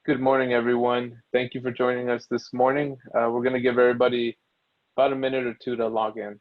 Good morning, everyone. Thank you for joining us this morning. We're going to give everybody about a minute or two to log in.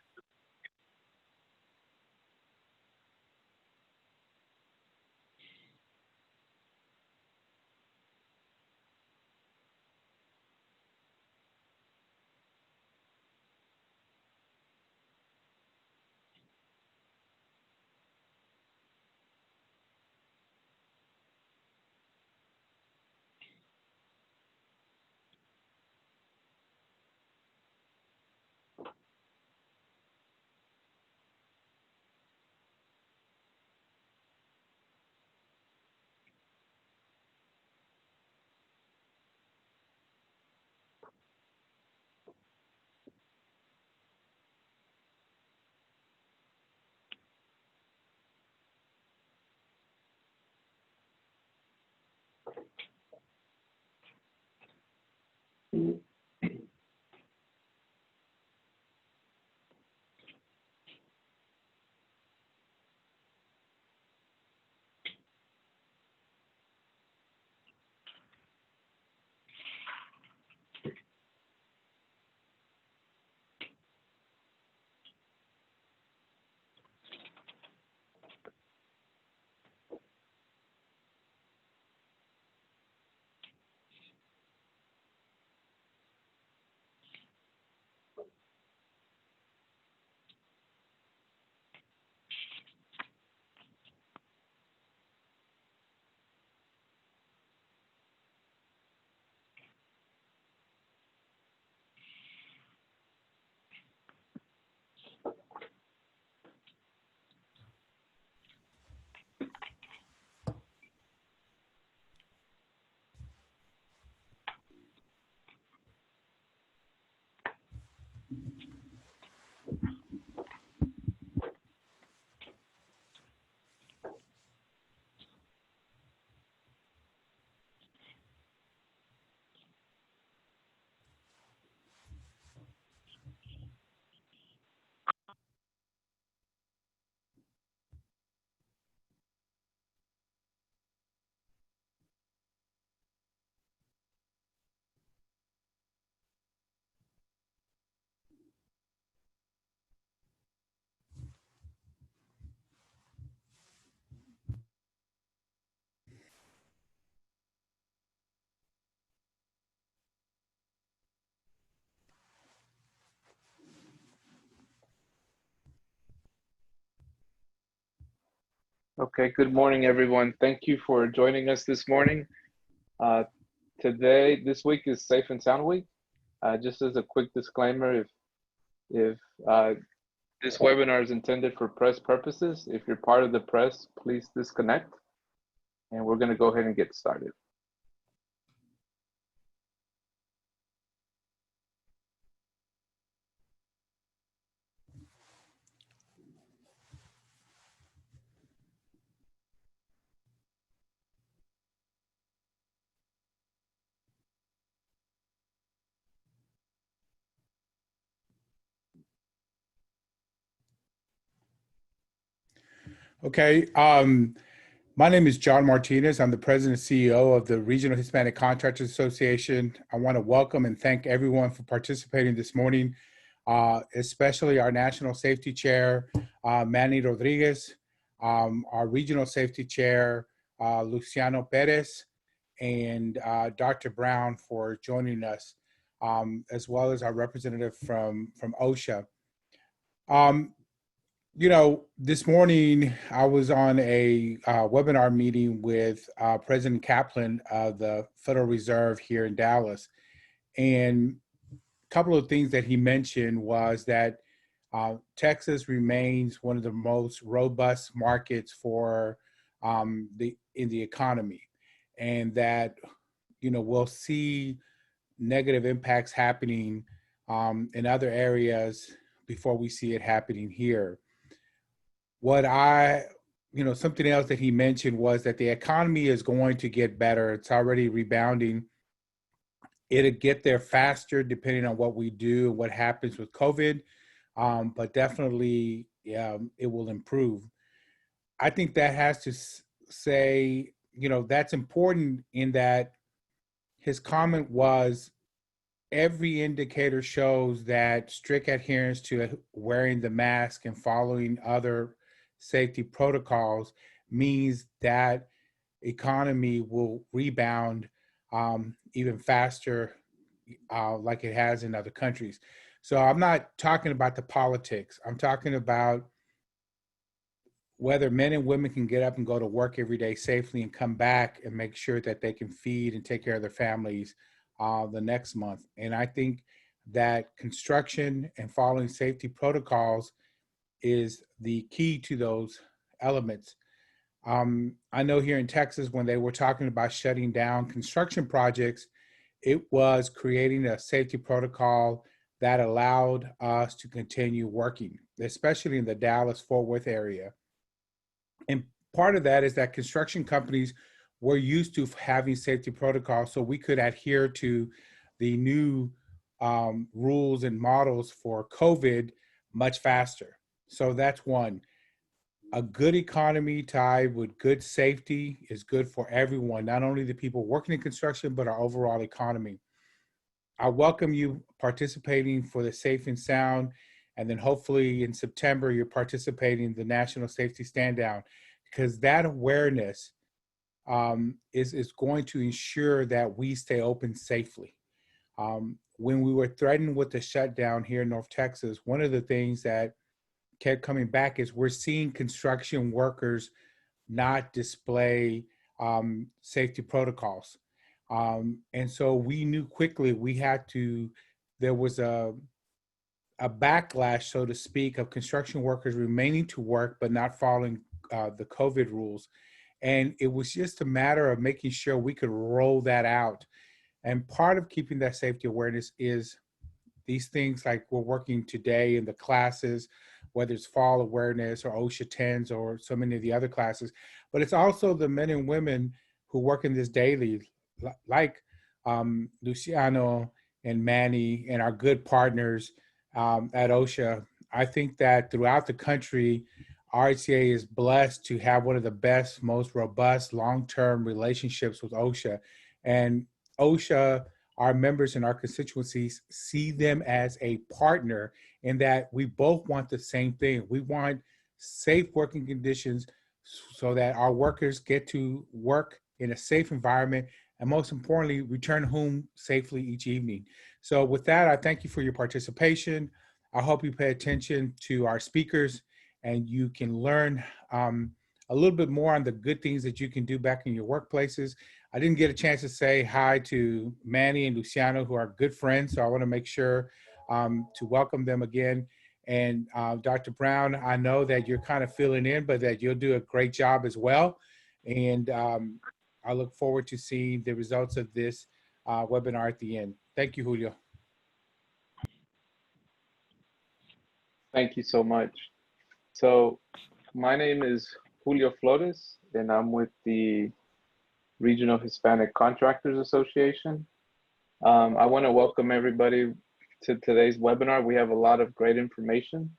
Okay, good morning, everyone. Thank you for joining us this morning. Uh, this week is Safe and Sound Week. Just as a quick disclaimer, if this webinar is intended for press purposes, if you're part of the press, please disconnect. And we're going to go ahead and get started. Okay. My name is John Martinez. I'm the president and CEO of the Regional Hispanic Contractors Association. I want to welcome and thank everyone for participating this morning, especially our National Safety Chair, Manny Rodriguez, our Regional Safety Chair, Luciano Perez, and Dr. Brown for joining us, as well as our representative from OSHA. This morning I was on a webinar meeting with President Kaplan of the Federal Reserve here in Dallas. And a couple of things that he mentioned was that Texas remains one of the most robust markets for in the economy, and that we'll see negative impacts happening in other areas before we see it happening here. Something else that he mentioned was that the economy is going to get better. It's already rebounding. It'll get there faster depending on what we do and what happens with COVID, but definitely it will improve. I think that has to say, that's important in that his comment was, every indicator shows that strict adherence to wearing the mask and following other safety protocols means that economy will rebound even faster, like it has in other countries. So I'm not talking about the politics. I'm talking about whether men and women can get up and go to work every day safely and come back and make sure that they can feed and take care of their families the next month. And I think that construction and following safety protocols is the key to those elements. I know here in Texas, when they were talking about shutting down construction projects, it was creating a safety protocol that allowed us to continue working, especially in the Dallas-Fort Worth area. And part of that is that construction companies were used to having safety protocols, so we could adhere to the new rules and models for COVID much faster. So that's one. A good economy tied with good safety is good for everyone, not only the people working in construction, but our overall economy. I welcome you participating for the Safe and Sound, and then hopefully in September, you're participating in the National Safety Stand Down, because that awareness is going to ensure that we stay open safely. When we were threatened with the shutdown here in North Texas, one of the things that kept coming back is we're seeing construction workers not display safety protocols. And so we knew quickly we had to, there was a backlash, so to speak, of construction workers remaining to work but not following the COVID rules. And it was just a matter of making sure we could roll that out. And part of keeping that safety awareness is these things like we're working today in the classes, whether it's fall awareness or OSHA 10s or so many of the other classes, but it's also the men and women who work in this daily, like Luciano and Manny and our good partners at OSHA. I think that throughout the country, RHCA is blessed to have one of the best, most robust long-term relationships with OSHA. And OSHA, our members and our constituencies, see them as a partner in that we both want the same thing. We want safe working conditions so that our workers get to work in a safe environment, and most importantly, return home safely each evening. So with that, I thank you for your participation. I hope you pay attention to our speakers and you can learn a little bit more on the good things that you can do back in your workplaces. I didn't get a chance to say hi to Manny and Luciano, who are good friends, so I want to make sure to welcome them again. And Dr. Brown, I know that you're kind of filling in, but that you'll do a great job as well. And I look forward to seeing the results of this webinar at the end. Thank you, Julio. Thank you so much. So my name is Julio Flores, and I'm with the Regional Hispanic Contractors Association. I want to welcome everybody to today's webinar. We have a lot of great information.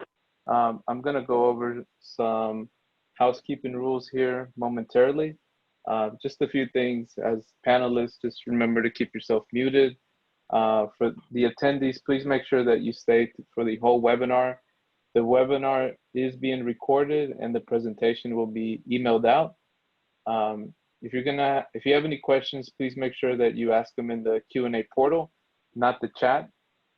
I'm going to go over some housekeeping rules here momentarily. Just a few things as panelists, just remember to keep yourself muted. For the attendees, please make sure that you stay for the whole webinar. The webinar is being recorded and the presentation will be emailed out. If you have any questions, please make sure that you ask them in the Q&A portal, not the chat.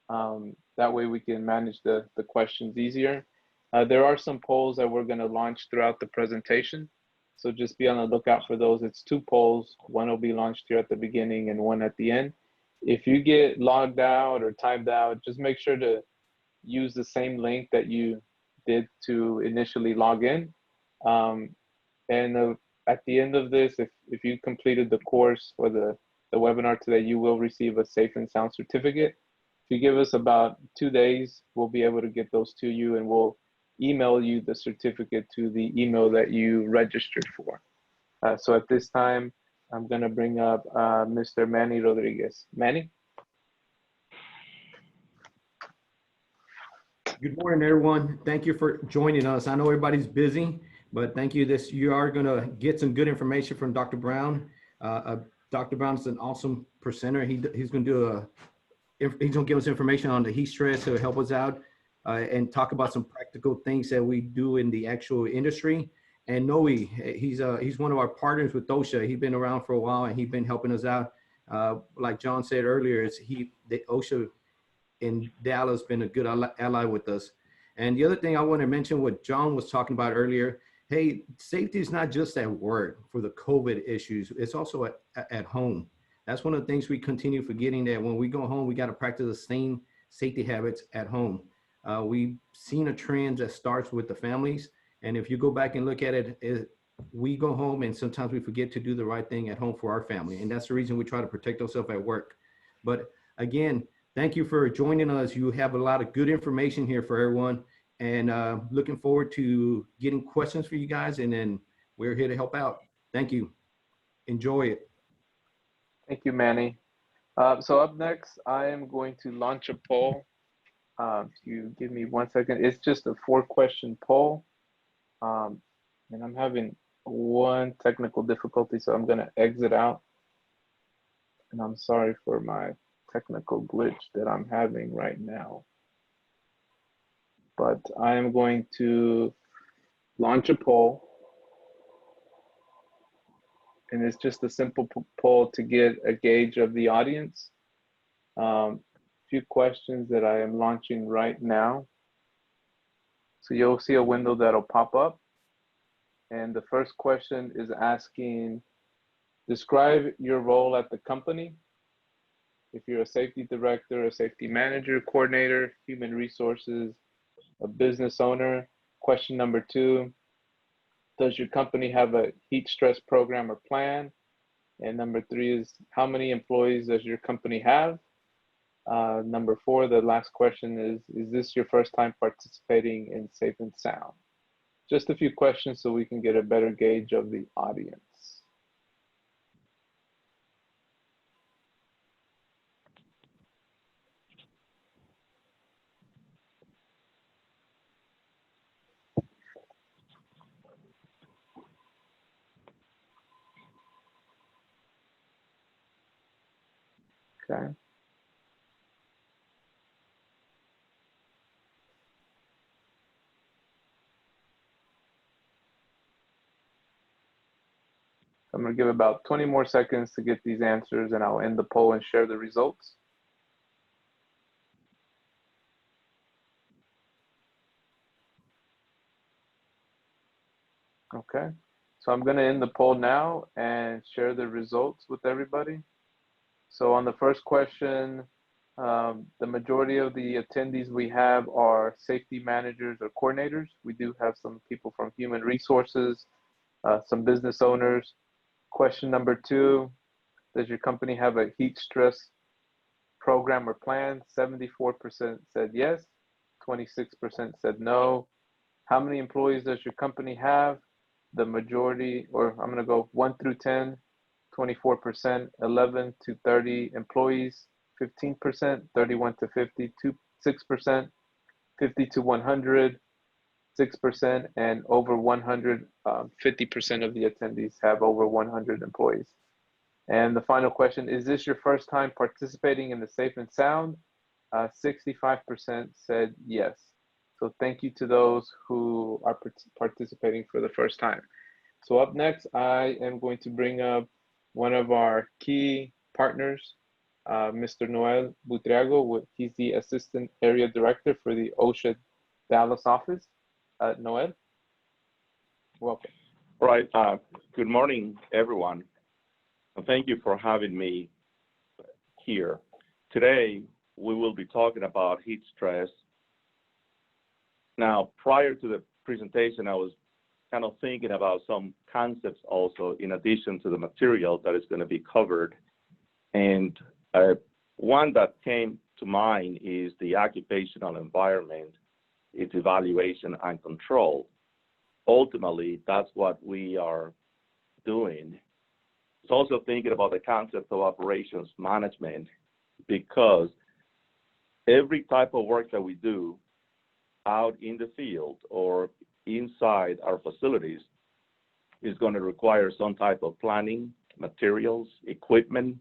That way we can manage the questions easier. There are some polls that we're going to launch throughout the presentation, so just be on the lookout for those. It's 2 polls. One will be launched here at the beginning and one at the end. If you get logged out or timed out, just make sure to use the same link that you did to initially log in. At the end of this, if you completed the course or the webinar today, you will receive a Safe and Sound certificate. If you give us about 2 days, we'll be able to get those to you, and we'll email you the certificate to the email that you registered for. So at this time, I'm going to bring up Mr. Manny Rodriguez. Manny? Good morning, everyone. Thank you for joining us. I know everybody's busy, but thank you. You are going to get some good information from Dr. Brown. Dr. Dr. Brown's an awesome presenter. He's going to do he's going to give us information on the heat stress to help us out and talk about some practical things that we do in the actual industry. And Noe, he's one of our partners with OSHA. He's been around for a while and he's been helping us out. Like John said earlier, the OSHA in Dallas been a good ally with us. And the other thing I want to mention, what John was talking about earlier, hey, safety is not just at work for the COVID issues. It's also at home. That's one of the things we continue forgetting, that when we go home, we got to practice the same safety habits at home. We've seen a trend that starts with the families. And if you go back and look at it, we go home and sometimes we forget to do the right thing at home for our family. And that's the reason we try to protect ourselves at work. But again, thank you for joining us. You have a lot of good information here for everyone. And looking forward to getting questions for you guys. And then we're here to help out. Thank you. Enjoy it. Thank you, Manny. So up next, I am going to launch a poll. If you give me 1 second, it's just a 4-question poll. And I'm having one technical difficulty, so I'm going to exit out. And I'm sorry for my technical glitch that I'm having right now. But I am going to launch a poll. And it's just a simple poll to get a gauge of the audience. Few questions that I am launching right now. So you'll see a window that'll pop up. And the first question is asking, describe your role at the company. If you're a safety director, a safety manager, coordinator, human resources, a business owner. Question number 2, does your company have a heat stress program or plan? And number 3 is, how many employees does your company have? Number 4, the last question is this your first time participating in Safe and Sound? Just a few questions so we can get a better gauge of the audience. Okay. I'm going to give about 20 more seconds to get these answers, and I'll end the poll and share the results. Okay, so I'm going to end the poll now and share the results with everybody. So on the first question, the majority of the attendees we have are safety managers or coordinators. We do have some people from human resources, some business owners. Question number 2, does your company have a heat stress program or plan? 74% said yes, 26% said no. How many employees does your company have? The majority, or I'm going to go 1 through 10, 24%, 11 to 30 employees, 15%, 31 to 50, 6%, 50 to 100, 6%, and over 100, 50% of the attendees have over 100 employees. And the final question, is this your first time participating in the Safe and Sound? 65% said yes. So thank you to those who are participating for the first time. So up next, I am going to bring up one of our key partners, Mr. Noel Butriago. He's the Assistant Area Director for the OSHA Dallas office. Noel, welcome. All right. Good morning, everyone. And thank you for having me here. Today, we will be talking about heat stress. Now, prior to the presentation, I was kind of thinking about some concepts also in addition to the material that is going to be covered. And one that came to mind is the occupational environment, its evaluation and control. Ultimately, that's what we are doing. It's also thinking about the concept of operations management, because every type of work that we do out in the field or inside our facilities is going to require some type of planning materials, equipment,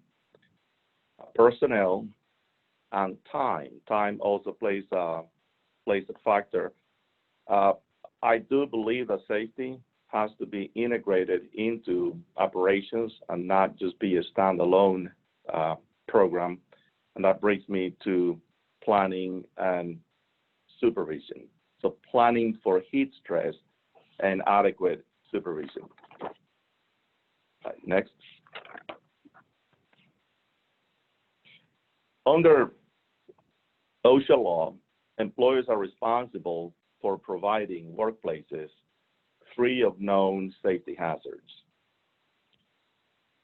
personnel, and time. Time also plays a factor. I do believe that safety has to be integrated into operations and not just be a standalone program. And that brings me to planning and supervision. So planning for heat stress and adequate supervision. Right, next. Under OSHA law, employers are responsible for providing workplaces free of known safety hazards.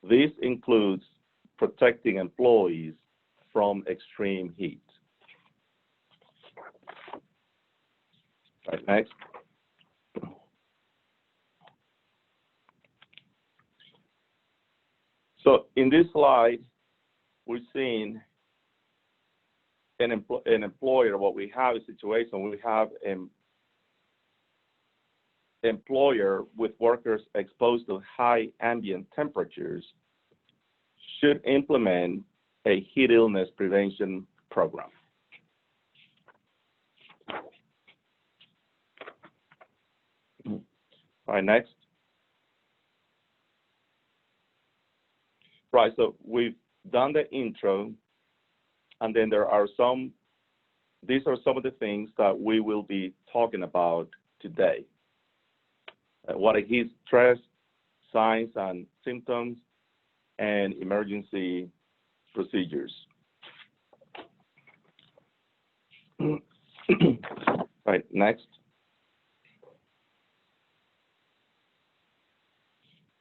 This includes protecting employees from extreme heat. Right, next. So in this slide, we're seeing an employer. What we have is a situation where we have an employer with workers exposed to high ambient temperatures should implement a heat illness prevention program. All right, next. Right, so we've done the intro, and then these are some of the things that we will be talking about today. What are heat stress, signs and symptoms, and emergency procedures. Right, next.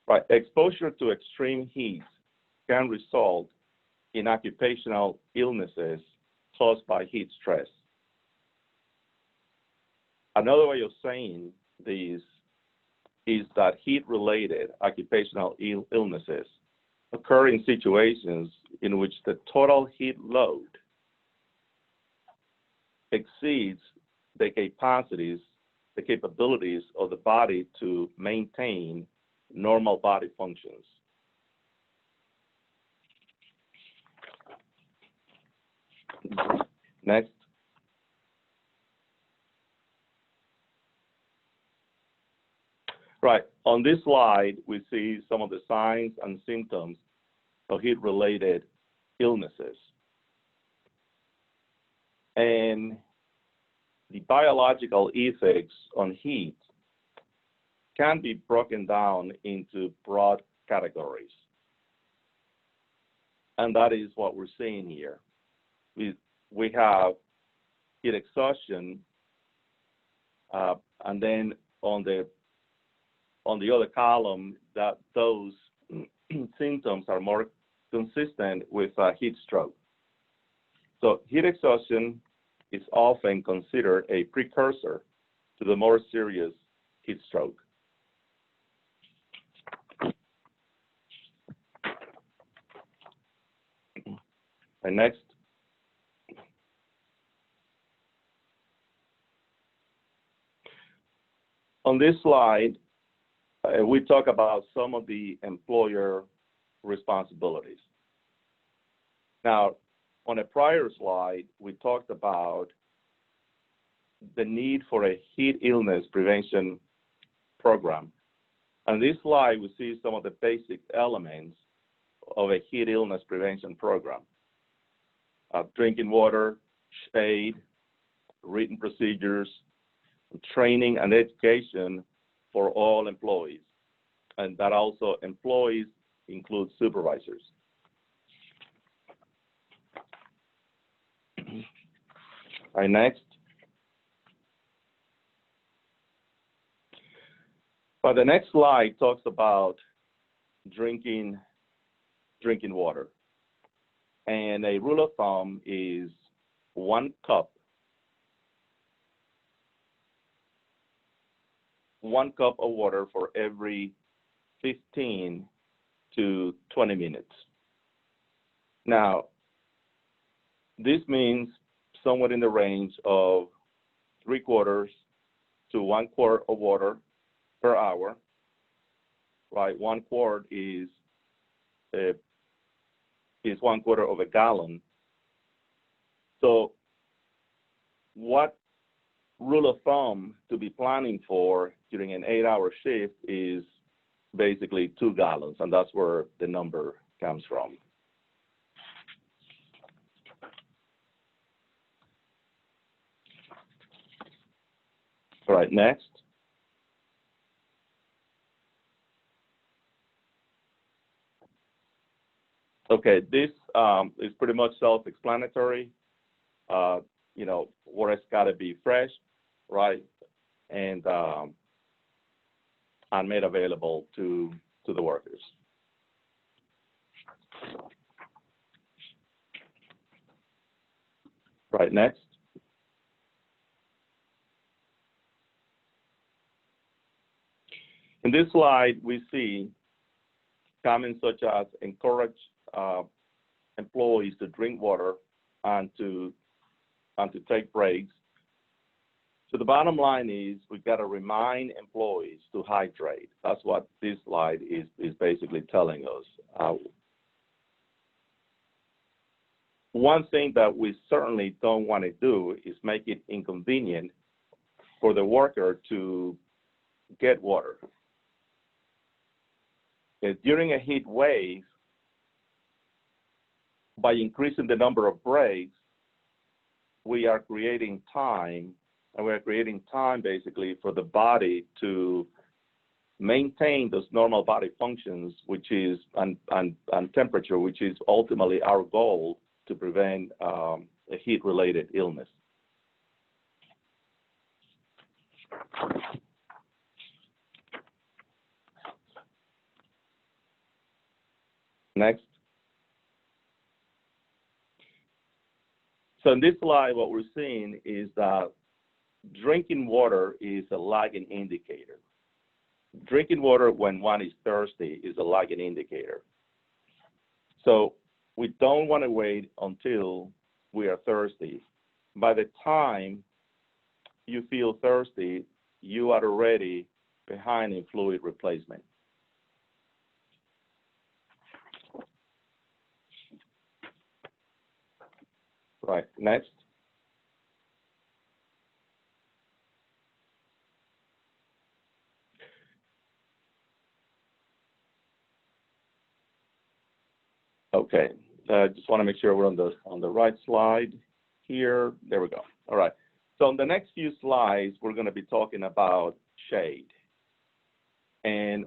Right, exposure to extreme heat can result in occupational illnesses caused by heat stress. Another way of saying this is that heat-related occupational illnesses occur in situations in which the total heat load exceeds the capabilities of the body to maintain normal body functions. Next. Right, on this slide, we see some of the signs and symptoms of heat-related illnesses. And the biological effects on heat can be broken down into broad categories. And that is what we're seeing here. We have heat exhaustion, and then on the other column, that those symptoms are more consistent with heat stroke. So heat exhaustion is often considered a precursor to the more serious heat stroke. And next. On this slide, we talk about some of the employer responsibilities. Now, on a prior slide, we talked about the need for a heat illness prevention program. On this slide, we see some of the basic elements of a heat illness prevention program. Drinking water, shade, written procedures, training and education for all employees. And that also employees include supervisors. All right, next. But the next slide talks about drinking water. And a rule of thumb is 1 cup of water for every 15 to 20 minutes. Now, this means somewhere in the range of 3/4 to 1 quart of water per hour, right? 1 quart is is 1/4 of a gallon. So what rule of thumb to be planning for during an 8-hour shift is basically 2 gallons, and that's where the number comes from. All right, next. Okay, this is pretty much self-explanatory. You know, water's got to be fresh, right, and made available to the workers. Right, next. In this slide, we see comments such as encourage employees to drink water and to take breaks. So the bottom line is we've got to remind employees to hydrate. That's what this slide is basically telling us. One thing that we certainly don't want to do is make it inconvenient for the worker to get water. During a heat wave, by increasing the number of breaks, we are creating time, and we're creating time basically for the body to maintain those normal body functions, which is, and temperature, which is ultimately our goal to prevent a heat-related illness. Next. So in this slide, what we're seeing is that drinking water is a lagging indicator. Drinking water when one is thirsty is a lagging indicator. So we don't want to wait until we are thirsty. By the time you feel thirsty, you are already behind in fluid replacement. Right, next. Okay, just want to make sure we're on the right slide here. There we go. All right. So in the next few slides, we're going to be talking about shade. And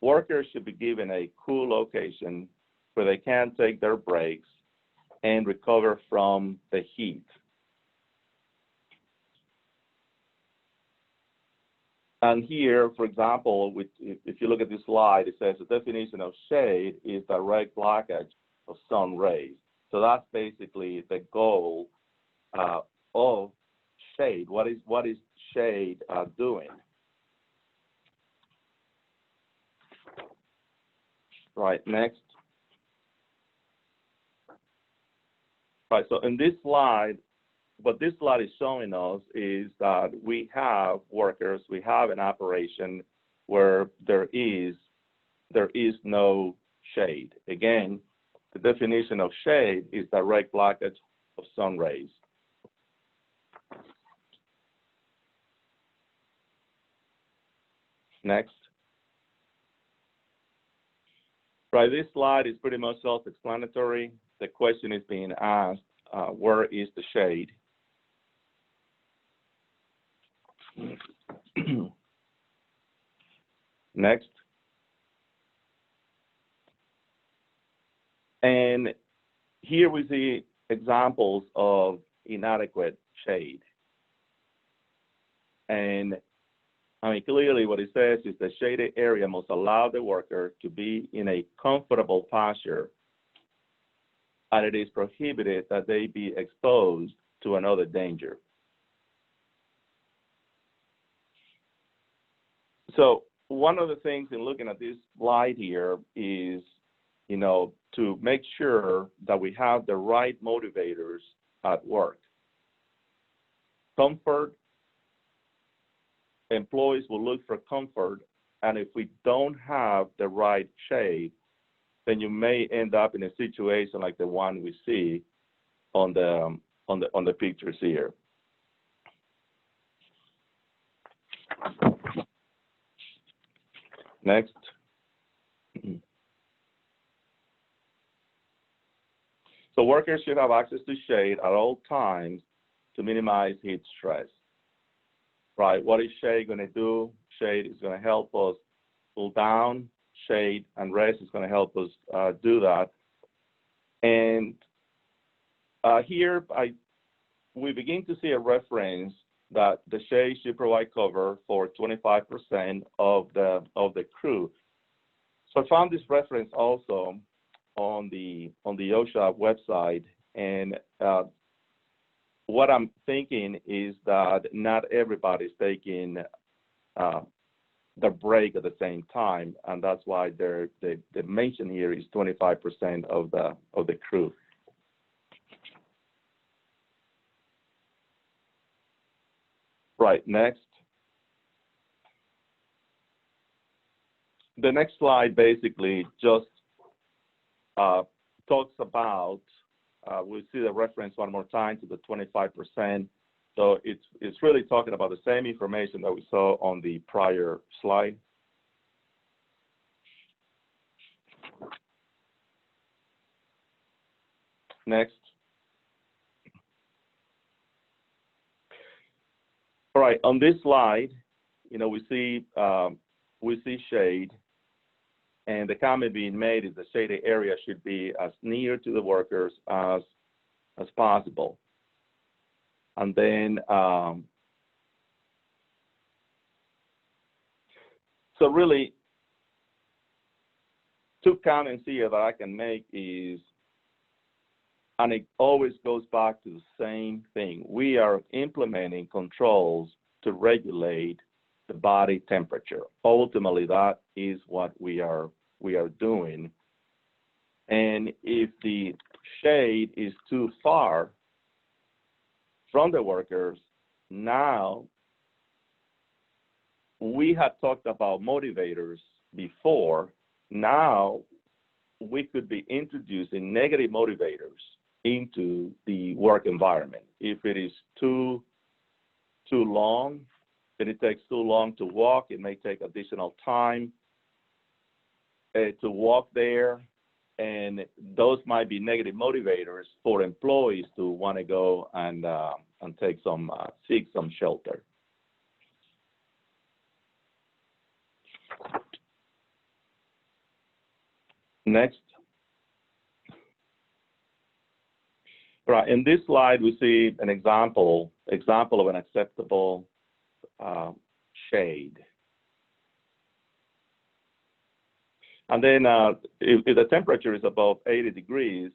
workers should be given a cool location where they can take their breaks and recover from the heat. And here, for example, if you look at this slide, it says the definition of shade is direct blockage of sun rays. So that's basically the goal of shade. What is shade doing? Right, next. Right, so in this slide, what this slide is showing us is that we have workers, we have an operation where there is no shade. Again, the definition of shade is direct blockage of sun rays. Next. Right, this slide is pretty much self-explanatory. The question is being asked, where is the shade? Next. And here we see examples of inadequate shade. And I mean, clearly what it says is the shaded area must allow the worker to be in a comfortable posture, and it is prohibited that they be exposed to another danger. So one of the things in looking at this slide here is, you know, to make sure that we have the right motivators at work. Comfort. Employees will look for comfort, and if we don't have the right shade, then you may end up in a situation like the one we see on the pictures here. Next. So workers should have access to shade at all times to minimize heat stress. Right, what is shade going to do? Shade is going to help us cool down. Shade and rest is going to help us do that. And here we begin to see a reference that the shade should provide cover for 25% of the crew. So I found this reference also on the OSHA website, and what I'm thinking is that not everybody's taking the break at the same time, and that's why the mention here is 25% of the crew. Right, next. The next slide basically just talks about, we'll see the reference one more time to the 25%. So it's really talking about the same information that we saw on the prior slide. Next. All right, on this slide, we see shade, and the comment being made is the shaded area should be as near to the workers as possible. And then, so really, two comments here that I can make is, and it always goes back to the same thing. We are implementing controls to regulate the body temperature. Ultimately, that is what we are doing. And if the shade is too far from the workers, now we had talked about motivators before. Now we could be introducing negative motivators into the work environment. If it is too long, if it takes too long to walk, it may take additional time to walk there, and those might be negative motivators for employees to want to go and seek some shelter. Next. Right, in this slide, we see an example of an acceptable shade. And then if the temperature is above 80 degrees,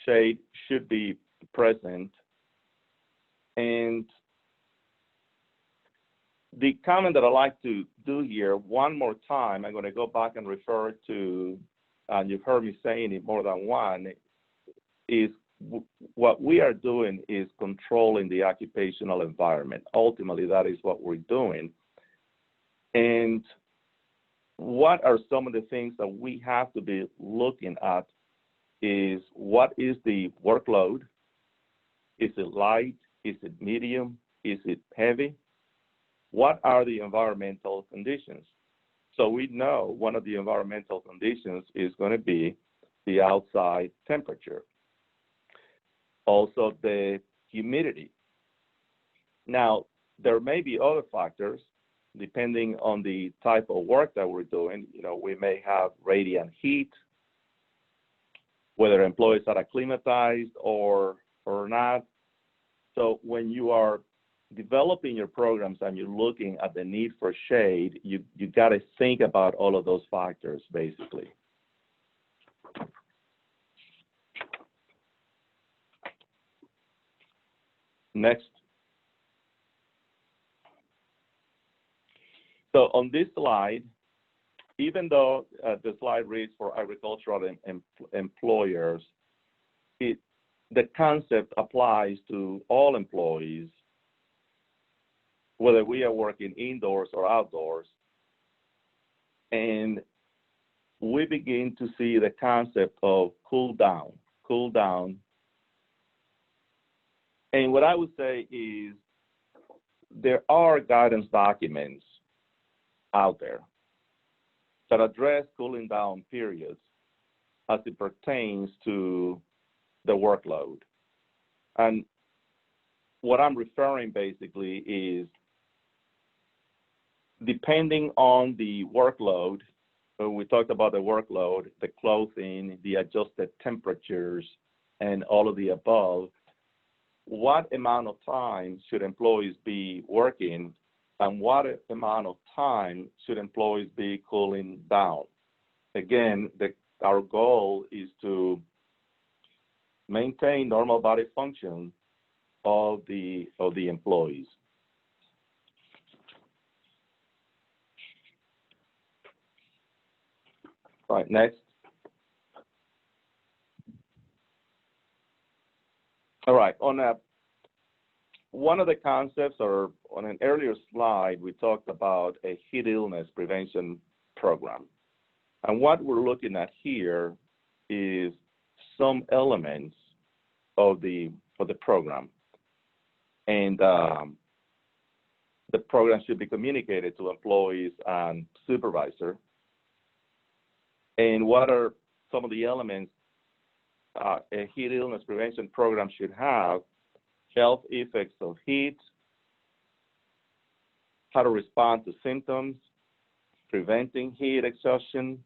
shade should be present. And the comment that I like to do here one more time, I'm going to go back and refer to, and you've heard me saying it more than one, is what we are doing is controlling the occupational environment. Ultimately, that is what we're doing. And what are some of the things that we have to be looking at is, what is the workload? Is it light? Is it medium? Is it heavy? What are the environmental conditions? So we know one of the environmental conditions is going to be the outside temperature. Also the humidity. Now, there may be other factors depending on the type of work that we're doing. We may have radiant heat, whether employees are acclimatized or not. So when you are developing your programs and you're looking at the need for shade, you got to think about all of those factors, basically. Next. So on this slide, even though the slide reads for agricultural employers, the concept applies to all employees, whether we are working indoors or outdoors. And we begin to see the concept of cool down. And what I would say is there are guidance documents out there that address cooling down periods as it pertains to the workload. And what I'm referring basically is depending on the workload, when we talked about the workload, the clothing, the adjusted temperatures, and all of the above, what amount of time should employees be working and what amount of time should employees be cooling down? Again, our goal is to maintain normal body function of the employees. All right, next. All right, one of the concepts, or on an earlier slide, we talked about a heat illness prevention program. And what we're looking at here is some elements of the program. And the program should be communicated to employees and supervisor. And what are some of the elements a heat illness prevention program should have? Health effects of heat, how to respond to symptoms, preventing heat exhaustion,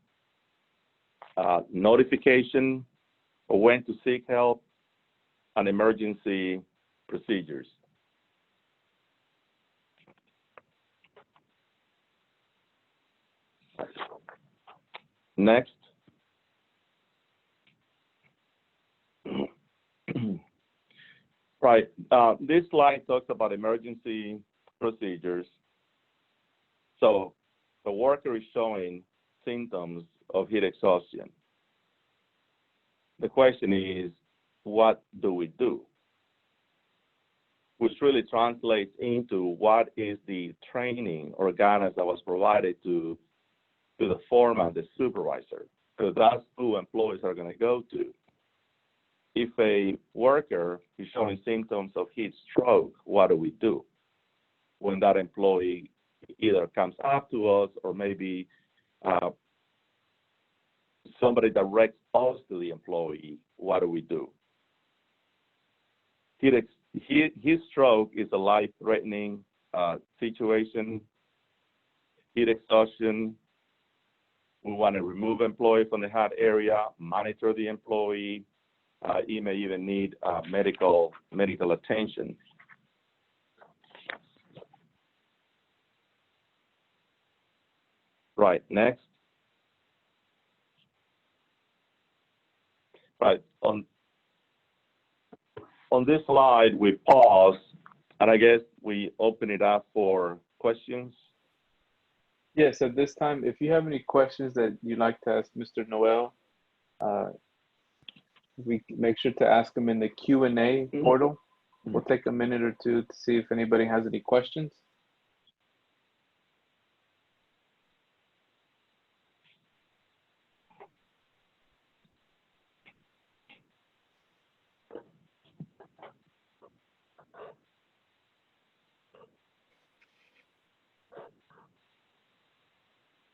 notification of when to seek help, and emergency procedures. Next. Right, this slide talks about emergency procedures. So the worker is showing symptoms of heat exhaustion. The question is, what do we do? Which really translates into what is the training or guidance that was provided to the foreman, the supervisor, because that's who employees are going to go to. If a worker is showing symptoms of heat stroke, what do we do? When that employee either comes up to us or maybe somebody directs us to the employee, what do we do? Heat stroke is a life-threatening situation. Heat exhaustion, we want to remove employee from the hot area, monitor the employee. You may even need medical attention. Right, next. Right, on this slide, we pause, and I guess we open it up for questions. Yes, at this time, if you have any questions that you'd like to ask Mr. Noel, we make sure to ask them in the Q&A portal. We'll take a minute or two to see if anybody has any questions.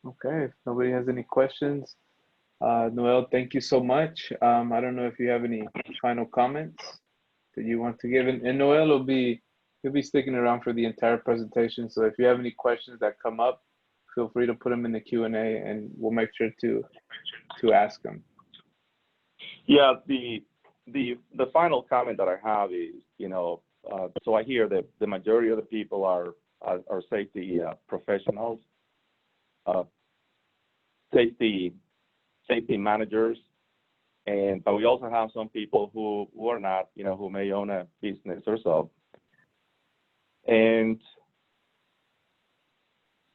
Okay, if nobody has any questions, Noel, thank you so much. I don't know if you have any final comments that you want to give, and Noel will be sticking around for the entire presentation. So if you have any questions that come up, feel free to put them in the Q&A, and we'll make sure to ask them. Yeah, the final comment that I have is, so I hear that the majority of the people are safety professionals, safety managers, but we also have some people who are not, who may own a business or so. And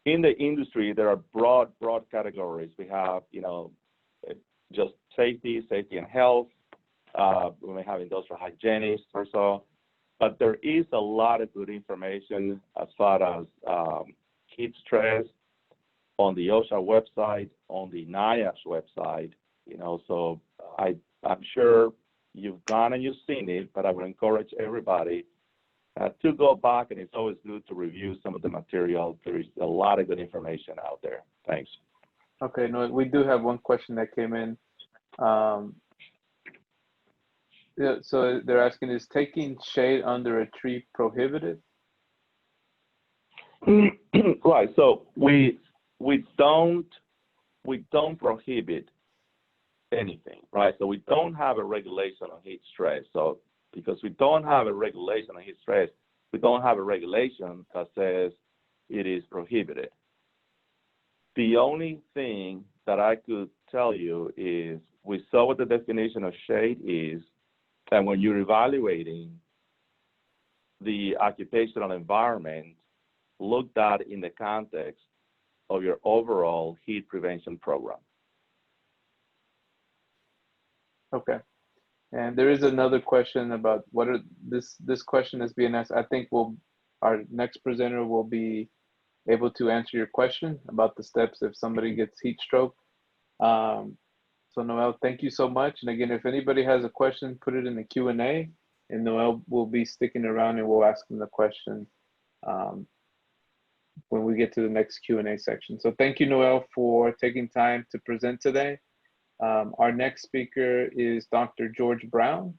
in the industry, there are broad categories. We have, just safety and health. We may have industrial hygienists or so, but there is a lot of good information as far as heat stress, on the OSHA website, on the NIOSH website, so I'm sure you've gone and you've seen it, but I would encourage everybody to go back, and it's always good to review some of the material. There is a lot of good information out there. Thanks. Okay, no, we do have one question that came in. Yeah, so they're asking, is taking shade under a tree prohibited? Right. So we don't prohibit anything, right? So we don't have a regulation on heat stress. So because we don't have a regulation on heat stress, we don't have a regulation that says it is prohibited. The only thing that I could tell you is we saw what the definition of shade is, and when you're evaluating the occupational environment, look at in the context of your overall heat prevention program. Okay. And there is another question about what are this question is being asked. I think our next presenter will be able to answer your question about the steps if somebody gets heat stroke. So Noel, thank you so much. And again, if anybody has a question, put it in the Q&A, and Noel will be sticking around and we'll ask him the question when we get to the next Q&A section. So thank you, Noel, for taking time to present today. Our next speaker is Dr. George Brown.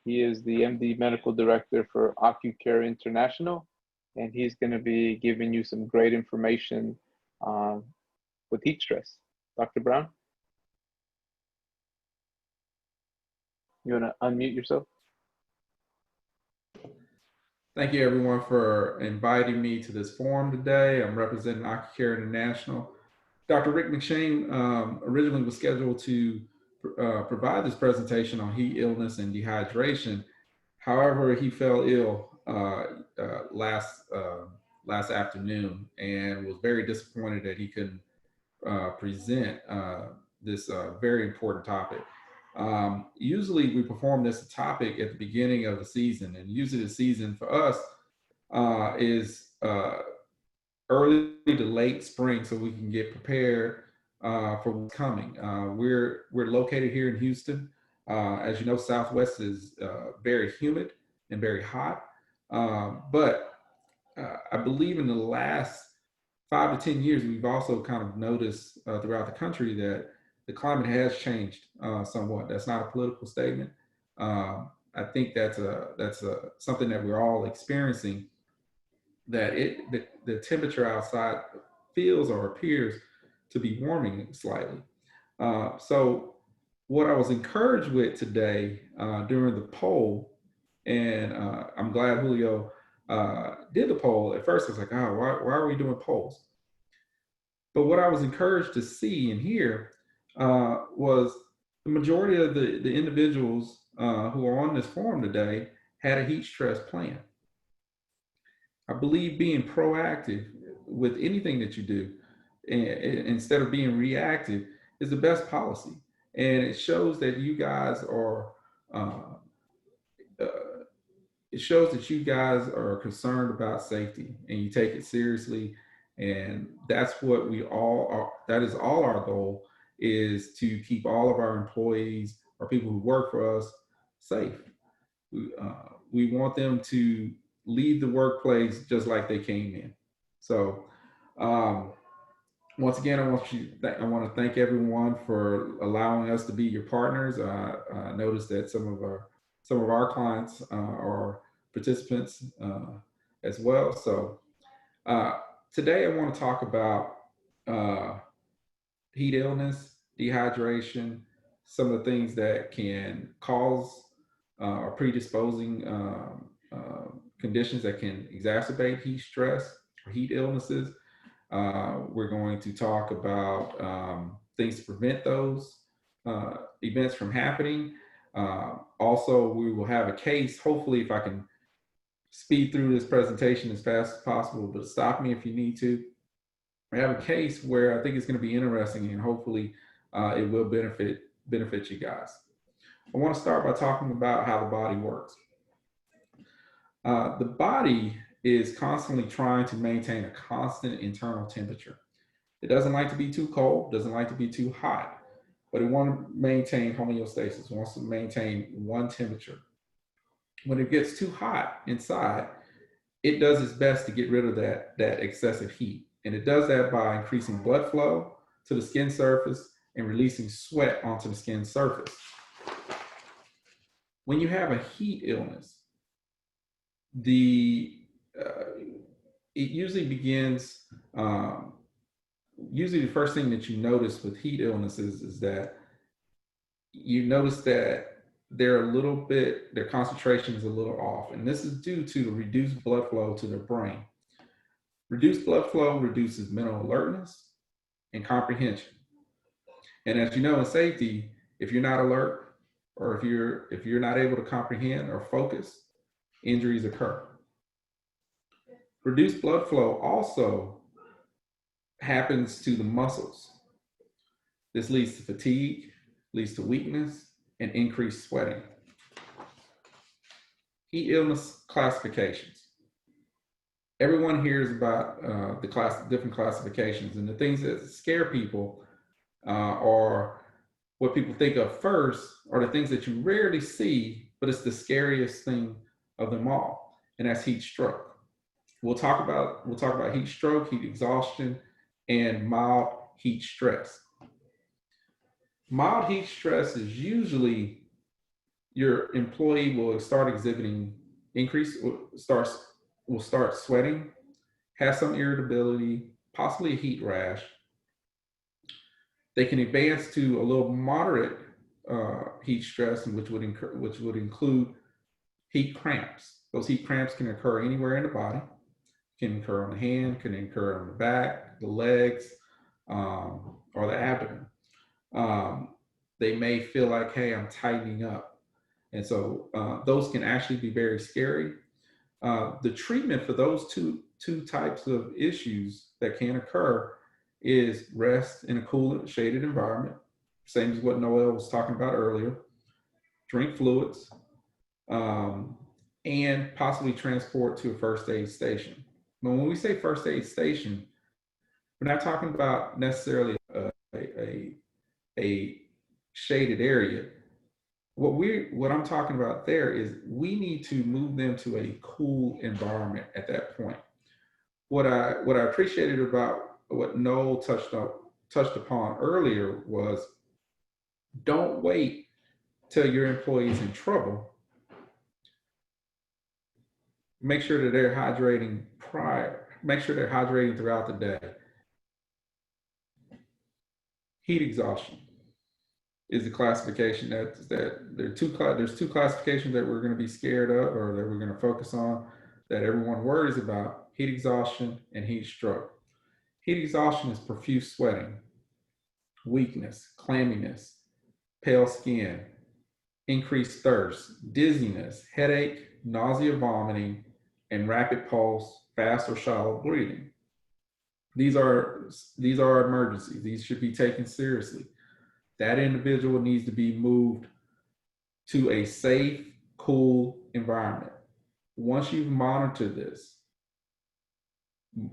He is the MD Medical Director for OcuCare International, and he's going to be giving you some great information with heat stress. Dr. Brown? You want to unmute yourself? Thank you, everyone, for inviting me to this forum today. I'm representing OcuCare International. Dr. Rick McShane originally was scheduled to provide this presentation on heat illness and dehydration. However, he fell ill last afternoon and was very disappointed that he couldn't present this very important topic. Usually we perform this topic at the beginning of the season, and usually the season for us is early to late spring, so we can get prepared for what's coming. We're located here in Houston. As you know, Southwest is very humid and very hot, but I believe in the last 5 to 10 years, we've also kind of noticed throughout the country that the climate has changed somewhat. That's not a political statement. I think that's something that we're all experiencing, that the temperature outside feels or appears to be warming slightly. So what I was encouraged with today during the poll, and I'm glad Julio did the poll. At first I was like, oh, why are we doing polls? But what I was encouraged to see and hear was the majority of the individuals who are on this forum today had a heat stress plan. I believe being proactive with anything that you do, instead of being reactive, is the best policy. And it shows that you guys are, it shows that you guys are concerned about safety and you take it seriously. And that's what we all are. That is all our goal, is to keep all of our employees or people who work for us safe. We want them to leave the workplace just like they came in. So once again, I want to thank everyone for allowing us to be your partners. I noticed that some of our clients are participants as well. So today I want to talk about heat illness, dehydration, some of the things that can cause or predisposing conditions that can exacerbate heat stress or heat illnesses. We're going to talk about things to prevent those events from happening. Also, we will have a case. Hopefully, if I can speed through this presentation as fast as possible, but stop me if you need to. We have a case where I think it's going to be interesting, and hopefully it will benefit you guys. I want to start by talking about how the body works. The body is constantly trying to maintain a constant internal temperature. It doesn't like to be too cold, doesn't like to be too hot, but it wants to maintain homeostasis, wants to maintain one temperature. When it gets too hot inside, it does its best to get rid of that excessive heat. And it does that by increasing blood flow to the skin surface and releasing sweat onto the skin surface. When you have a heat illness, it usually begins, usually the first thing that you notice with heat illnesses is that you notice that their concentration is a little off. And this is due to the reduced blood flow to their brain. Reduced blood flow reduces mental alertness and comprehension. And as you know, in safety, if you're not alert or if you're not able to comprehend or focus, injuries occur. Reduced blood flow also happens to the muscles. This leads to fatigue, leads to weakness, and increased sweating. Heat illness classifications. Everyone hears about different classifications, and the things that scare people or what people think of first are the things that you rarely see, but it's the scariest thing of them all, and that's heat stroke. We'll talk about heat stroke, heat exhaustion, and mild heat stress. Mild heat stress is usually your employee will start exhibiting will start sweating, have some irritability, possibly a heat rash. They can advance to a little moderate heat stress, which would include heat cramps. Those heat cramps can occur anywhere in the body, can occur on the hand, can occur on the back, the legs, or the abdomen. They may feel like, hey, I'm tightening up. And so those can actually be very scary. The treatment for those two types of issues that can occur is rest in a cool, shaded environment, same as what Noel was talking about earlier, drink fluids, and possibly transport to a first aid station. But when we say first aid station, we're not talking about necessarily a shaded area. What I'm talking about there is we need to move them to a cool environment at that point. What I appreciated about what Noel touched upon earlier was, don't wait till your employee's in trouble. Make sure that they're hydrating prior. Make sure they're hydrating throughout the day. Heat exhaustion is the classification there's two classifications that we're going to be scared of or that we're going to focus on that everyone worries about: heat exhaustion and heat stroke. Heat exhaustion is profuse sweating, weakness, clamminess, pale skin, increased thirst, dizziness, headache, nausea, vomiting, and rapid pulse, fast or shallow breathing. These are emergencies. These should be taken seriously. That individual needs to be moved to a safe, cool environment. Once you've monitored this,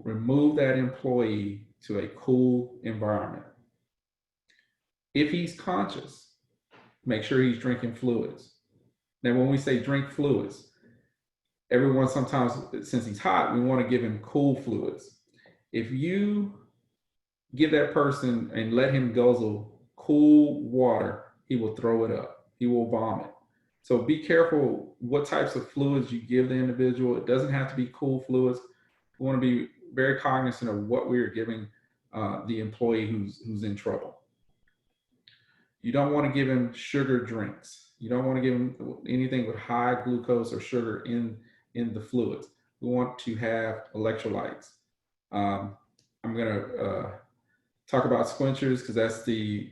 remove that employee to a cool environment. If he's conscious, make sure he's drinking fluids. Now, when we say drink fluids, everyone sometimes, since he's hot, we want to give him cool fluids. If you give that person and let him guzzle cool water, he will throw it up. He will vomit. So be careful what types of fluids you give the individual. It doesn't have to be cool fluids. We want to be very cognizant of what we are giving the employee who's in trouble. You don't want to give him sugar drinks. You don't want to give him anything with high glucose or sugar in the fluids. We want to have electrolytes. I'm going to talk about squenchers because that's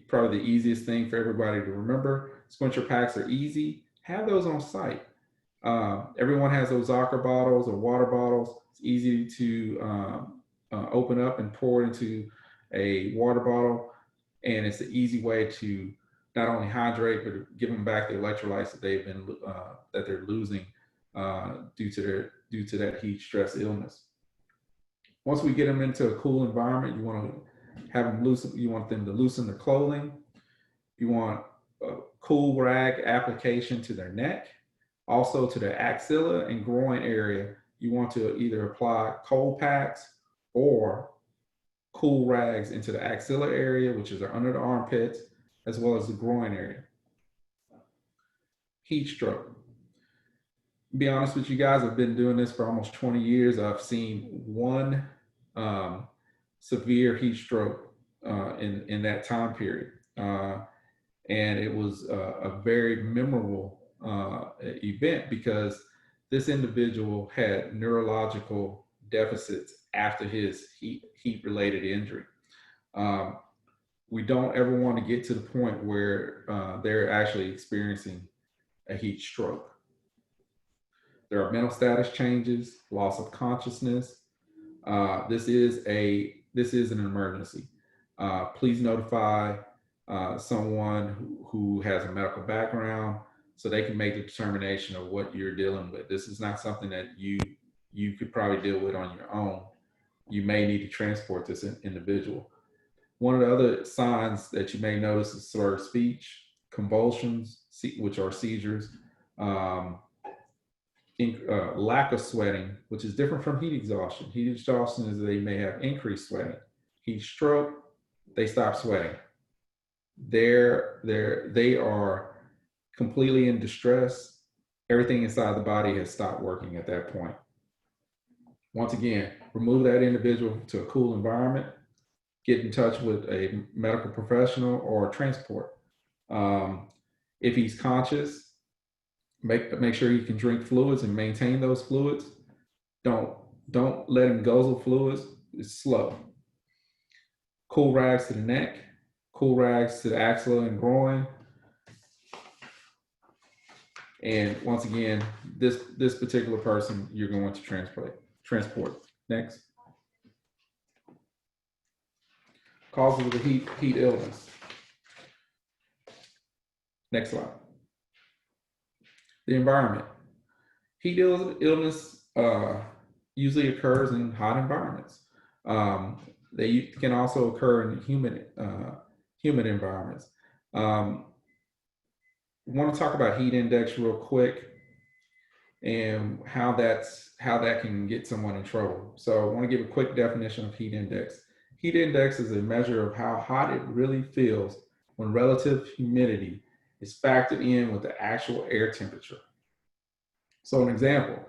probably the easiest thing for everybody to remember. Squencher packs are easy. Have those on site. Everyone has those Zocker bottles or water bottles. It's easy to open up and pour into a water bottle, and it's an easy way to not only hydrate but give them back the electrolytes that they're losing due to that heat stress illness. Once we get them into a cool environment, you want to have them loosen. You want them to loosen their clothing. You want a cool rag application to their neck, also to their axilla and groin area. You want to either apply cold packs or cool rags into the axilla area, which is under the armpits, as well as the groin area. Heat stroke. Be honest with you guys, I've been doing this for almost 20 years. I've seen one severe heat stroke in that time period. And it was a very memorable event because this individual had neurological deficits after his heat-related injury. We don't ever want to get to the point where they're actually experiencing a heat stroke. There are mental status changes, loss of consciousness. This is an emergency. Please notify someone who has a medical background so they can make the determination of what you're dealing with. This is not something that you could probably deal with on your own. You may need to transport this individual. One of the other signs that you may notice is slurred speech, convulsions, which are seizures, lack of sweating, which is different from heat exhaustion. Heat exhaustion is they may have increased sweating. Heat stroke, they stop sweating. They are completely in distress. Everything inside the body has stopped working at that point. Once again, remove that individual to a cool environment, get in touch with a medical professional or transport. If he's conscious, make sure he can drink fluids and maintain those fluids. Don't let him guzzle fluids. It's slow. Cool rags to the neck, cool rags to the axilla and groin. And once again, this particular person you're going to transport. Next. Causes of the heat illness. Next slide. The environment. Heat illness usually occurs in hot environments. They can also occur in humid environments. We want to talk about heat index real quick and how that can get someone in trouble. So I want to give a quick definition of heat index. Heat index is a measure of how hot it really feels when relative humidity is factored in with the actual air temperature. So an example,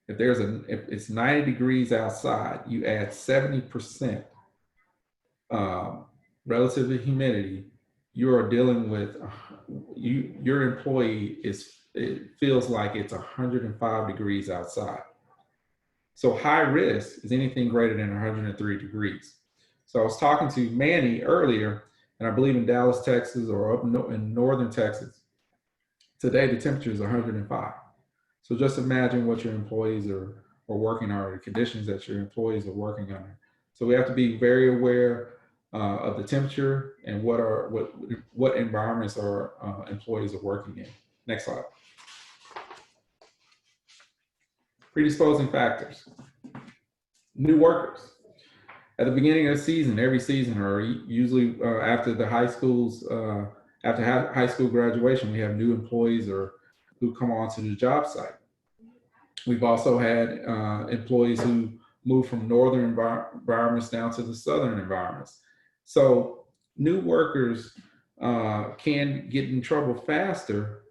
if it's 90 degrees outside, you add 70% relative humidity, you are dealing with your employee it feels like it's 105 degrees outside. So high risk is anything greater than 103 degrees. So I was talking to Manny earlier, and I believe in Dallas, Texas, or up in northern Texas, today the temperature is 105. So just imagine what your employees are working on, or the conditions that your employees are working under. So we have to be very aware of the temperature and what environments our employees are working in. Next slide. Predisposing factors. New workers. At the beginning of the season, every season, or usually after the high schools, after high school graduation, we have new employees who come onto the job site. We've also had employees who move from northern environments down to the southern environments. So new workers can get in trouble faster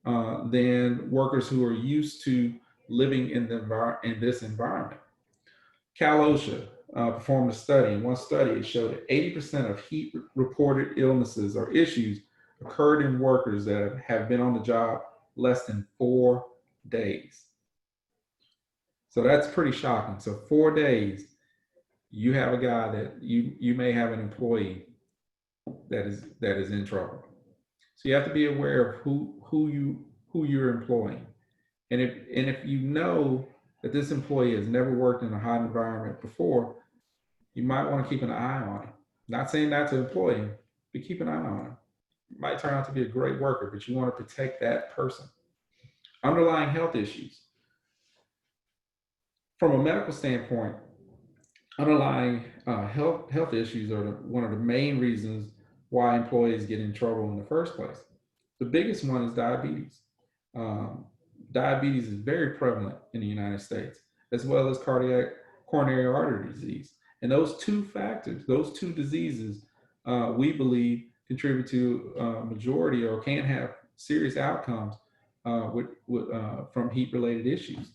than workers who are used to living in this environment. Cal OSHA performed a study. In one study, it showed that 80% of heat-reported illnesses or issues occurred in workers that have been on the job less than 4 days. So that's pretty shocking. So 4 days, you have a guy that you may have an employee that is in trouble. So you have to be aware of who you're employing, and if you know that this employee has never worked in a hot environment before, you might want to keep an eye on him. Not saying not to employ him, but keep an eye on him. It might turn out to be a great worker, but you want to protect that person. Underlying health issues. From a medical standpoint, underlying health issues are one of the main reasons why employees get in trouble in the first place. The biggest one is diabetes. Um, Diabetes is very prevalent in the United States, as well as coronary artery disease. And those two factors, those two diseases, we believe contribute to a majority or can have serious outcomes from heat-related issues.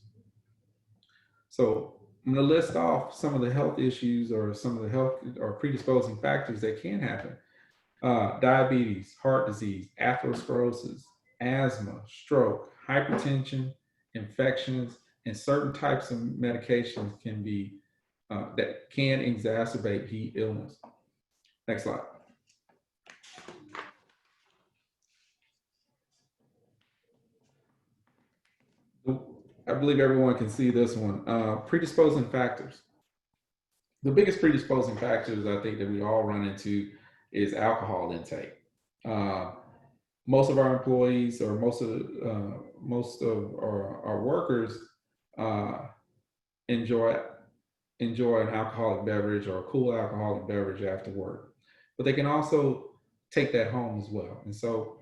So I'm going to list off some of the health issues or some of the health or predisposing factors that can happen. Diabetes, heart disease, atherosclerosis, asthma, stroke, hypertension, infections, and certain types of medications can be that can exacerbate heat illness. Next slide. I believe everyone can see this one. Predisposing factors. The biggest predisposing factors I think that we all run into is alcohol intake. Most of our employees or most of our workers enjoy an alcoholic beverage or a cool alcoholic beverage after work, but they can also take that home as well. And so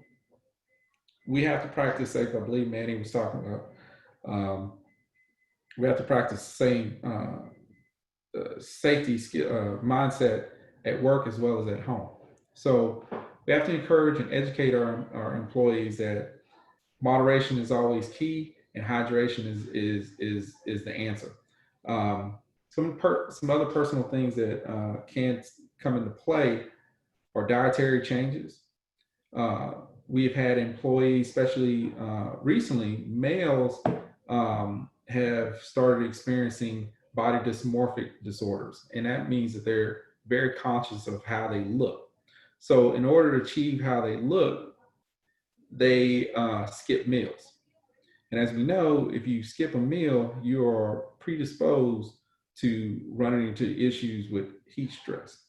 we have to practice safe. I believe Manny was talking about. We have to practice the same safety mindset at work as well as at home. So we have to encourage and educate our employees that moderation is always key and hydration is the answer. Some other personal things that can come into play are dietary changes. We've had employees, especially recently, males have started experiencing body dysmorphic disorders, and that means that they're very conscious of how they look. So in order to achieve how they look, they skip meals. And as we know, if you skip a meal, you are predisposed to running into issues with heat stress.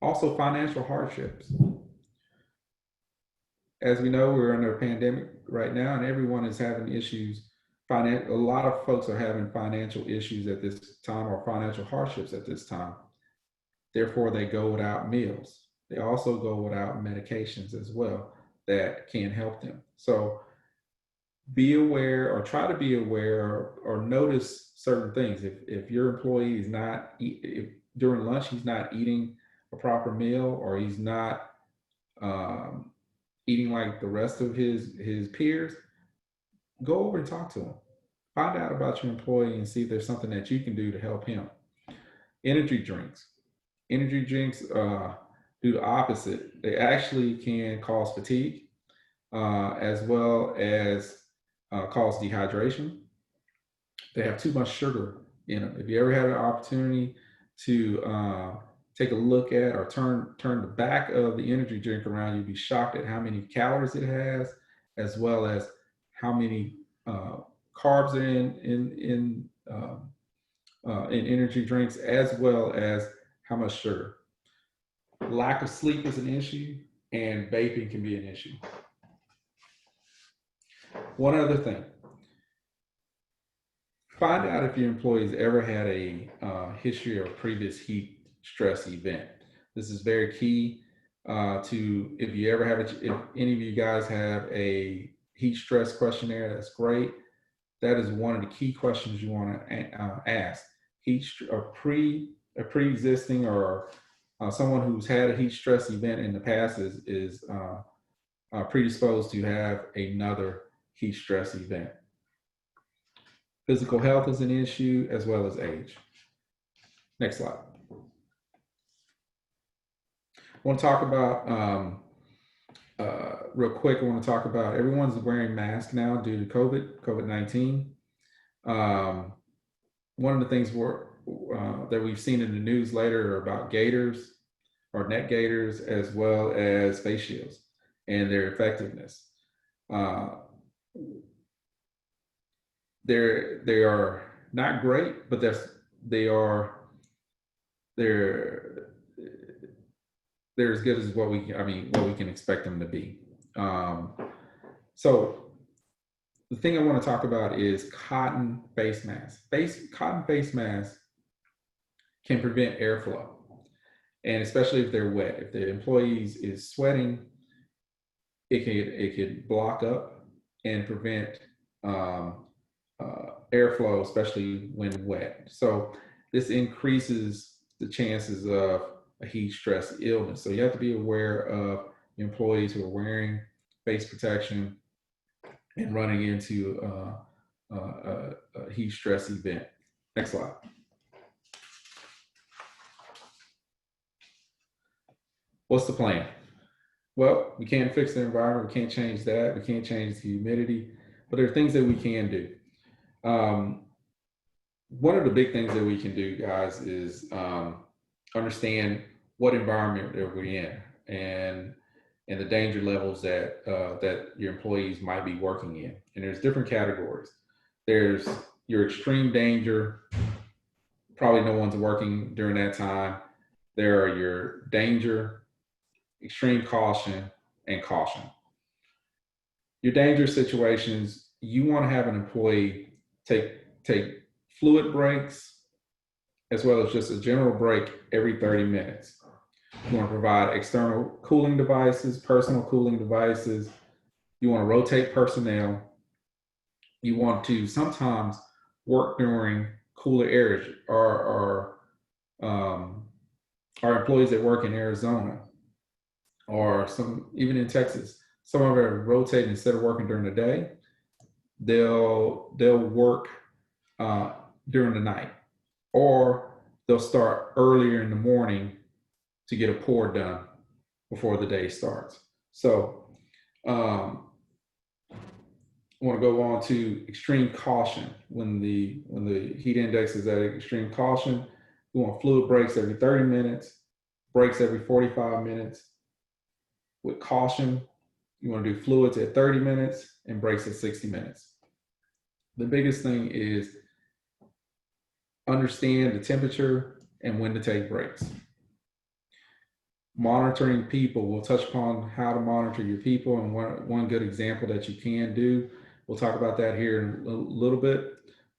Also, financial hardships. As we know, we're under a pandemic right now, and everyone is having issues. A lot of folks are having financial issues at this time or financial hardships at this time. Therefore, they go without meals. They also go without medications as well that can help them. So be aware or try to be aware or notice certain things. If your employee is not, if during lunch he's not eating a proper meal or he's not eating like the rest of his peers, go over and talk to him. Find out about your employee and see if there's something that you can do to help him. Energy drinks. Energy drinks do the opposite. They actually can cause fatigue as well as cause dehydration. They have too much sugar in them. If you ever had an opportunity to take a look at or turn the back of the energy drink around, you'd be shocked at how many calories it has, as well as how many carbs are in energy drinks, as well as how much sugar. Lack of sleep is an issue, and vaping can be an issue. One other thing. Find out if your employees ever had a history of previous heat stress event. This is very key to if you ever have if any of you guys have a heat stress questionnaire, that's great. That is one of the key questions you want to ask. A pre-existing or someone who's had a heat stress event in the past is predisposed to have another heat stress event. Physical health is an issue as well as age. Next slide. I want to talk about, real quick, I want to talk about everyone's wearing masks now due to COVID-19. One of the things that we've seen in the news later are about gaiters or neck gaiters as well as face shields and their effectiveness. They are not great, but they're as good as what we can expect them to be. So the thing I want to talk about is cotton face masks. Cotton face masks can prevent airflow. And especially if they're wet, if the employees is sweating, it could block up and prevent airflow, especially when wet. So this increases the chances of a heat stress illness. So you have to be aware of employees who are wearing face protection and running into a heat stress event. Next slide. What's the plan? Well, we can't fix the environment. We can't change that. We can't change the humidity, but there are things that we can do. One of the big things that we can do, guys, is understand what environment that we're in and the danger levels that that your employees might be working in. And there's different categories. There's your extreme danger. Probably no one's working during that time. There are your danger, extreme caution, and caution. Your dangerous situations, you want to have an employee take fluid breaks as well as just a general break every 30 minutes. You want to provide external cooling devices, personal cooling devices. You want to rotate personnel. You want to sometimes work during cooler areas. Our employees that work in Arizona or some even in Texas, some of them are rotating. Instead of working during the day, they'll work during the night, or they'll start earlier in the morning to get a pour done before the day starts. So I want to go on to extreme caution. When the heat index is at extreme caution, we want fluid breaks every 30 minutes, breaks every 45 minutes. With caution, you want to do fluids at 30 minutes and breaks at 60 minutes. The biggest thing is understand the temperature and when to take breaks. Monitoring people, we'll touch upon how to monitor your people, and one good example that you can do. We'll talk about that here in a little bit,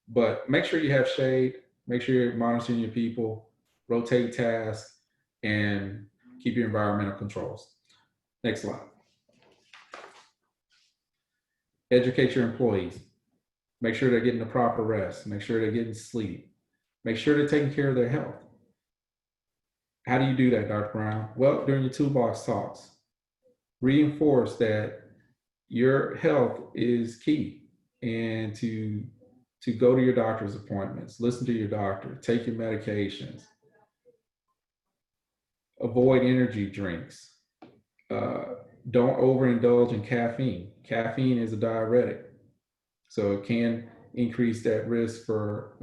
but make sure you have shade, make sure you're monitoring your people, rotate tasks, and keep your environmental controls. Next slide. Educate your employees. Make sure they're getting the proper rest. Make sure they're getting sleep. Make sure they're taking care of their health. How do you do that, Dr. Brown? Well, during your toolbox talks, reinforce that your health is key, and to go to your doctor's appointments, listen to your doctor, take your medications, avoid energy drinks. Don't overindulge in caffeine. Caffeine is a diuretic, so it can increase that risk for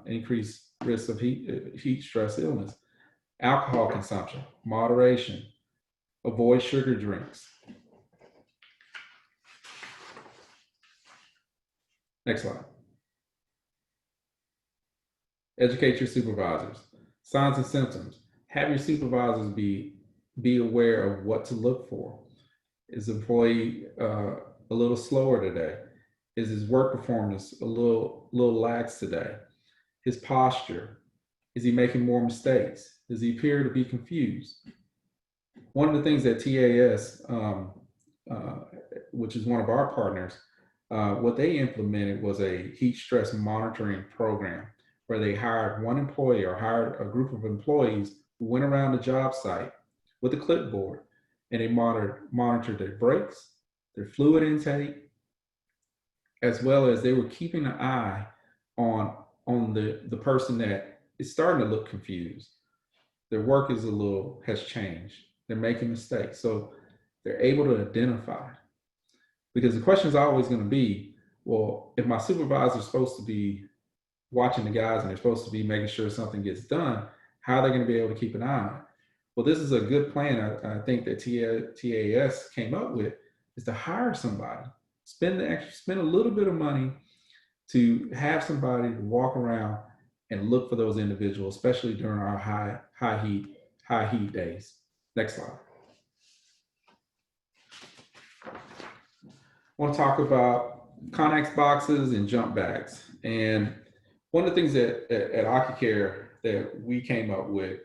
increased risk of heat stress illness. Alcohol consumption, moderation. Avoid sugar drinks. Next slide. Educate your supervisors. Signs and symptoms. Have your supervisors be aware of what to look for. Is the employee a little slower today? Is his work performance a little lax today? His posture. Is he making more mistakes? Does he appear to be confused? One of the things that TAS, which is one of our partners, what they implemented was a heat stress monitoring program where they hired one employee or hired a group of employees who went around the job site with a clipboard, and they monitored their breaks, their fluid intake, as well as they were keeping an eye on the person that is starting to look confused. Their work has changed. They're making mistakes. So they're able to identify. Because the question is always going to be, well, if my supervisor is supposed to be watching the guys and they're supposed to be making sure something gets done, how are they going to be able to keep an eye on it? Well, this is a good plan I think that TAS came up with, is to hire somebody, spend a little bit of money to have somebody to walk around and look for those individuals, especially during our high heat days. Next slide. I want to talk about Connex boxes and jump bags. And one of the things that at OcuCare that we came up with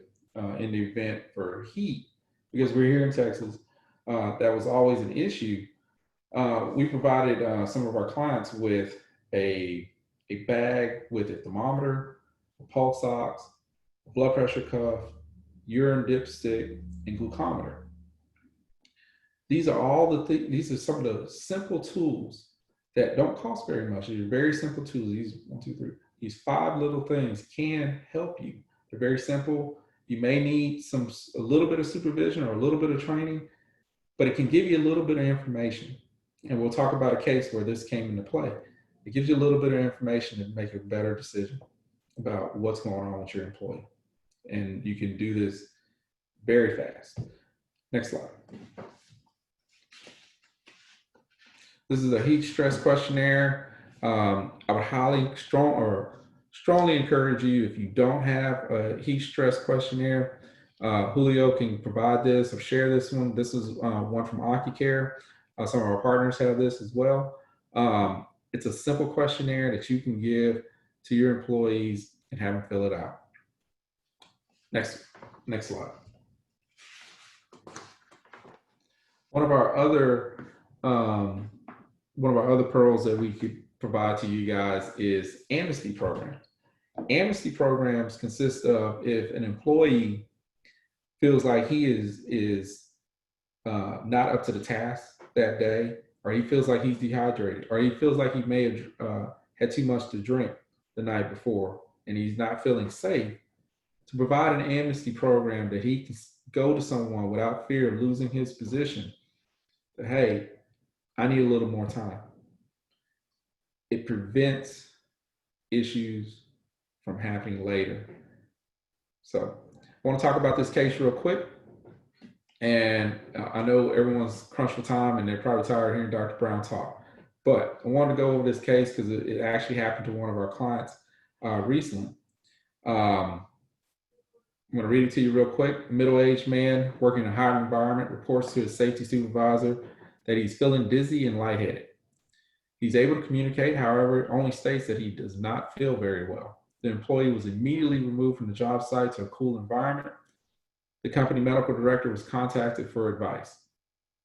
in the event for heat, because we're here in Texas, that was always an issue. We provided some of our clients with a bag with a thermometer, a pulse ox, a blood pressure cuff, urine dipstick, and glucometer. These are all the things. These are some of the simple tools that don't cost very much. These are very simple tools. These 1, 2, 3. These 5 little things can help you. They're very simple. You may need a little bit of supervision or a little bit of training, but it can give you a little bit of information. And we'll talk about a case where this came into play. It gives you a little bit of information to make a better decision about what's going on with your employee. And you can do this very fast. Next slide. This is a heat stress questionnaire. I would strongly encourage you, if you don't have a heat stress questionnaire, Julio can provide this or share this one. This is one from OcuCare. Some of our partners have this as well. It's a simple questionnaire that you can give to your employees and have them fill it out. Next slide. One of our other pearls that we could provide to you guys is amnesty programs. Amnesty programs consist of, if an employee feels like he is not up to the task that day, or he feels like he's dehydrated, or he feels like he may have had too much to drink the night before and he's not feeling safe, to provide an amnesty program that he can go to someone without fear of losing his position, that, hey, I need a little more time. It prevents issues from happening later. So I want to talk about this case real quick. And I know everyone's crunched for time and they're probably tired of hearing Dr. Brown talk. But I wanted to go over this case because it actually happened to one of our clients recently. I'm going to read it to you real quick. A middle-aged man working in a hot environment reports to his safety supervisor that he's feeling dizzy and lightheaded. He's able to communicate, however, only states that he does not feel very well. The employee was immediately removed from the job site to a cool environment. The company medical director was contacted for advice.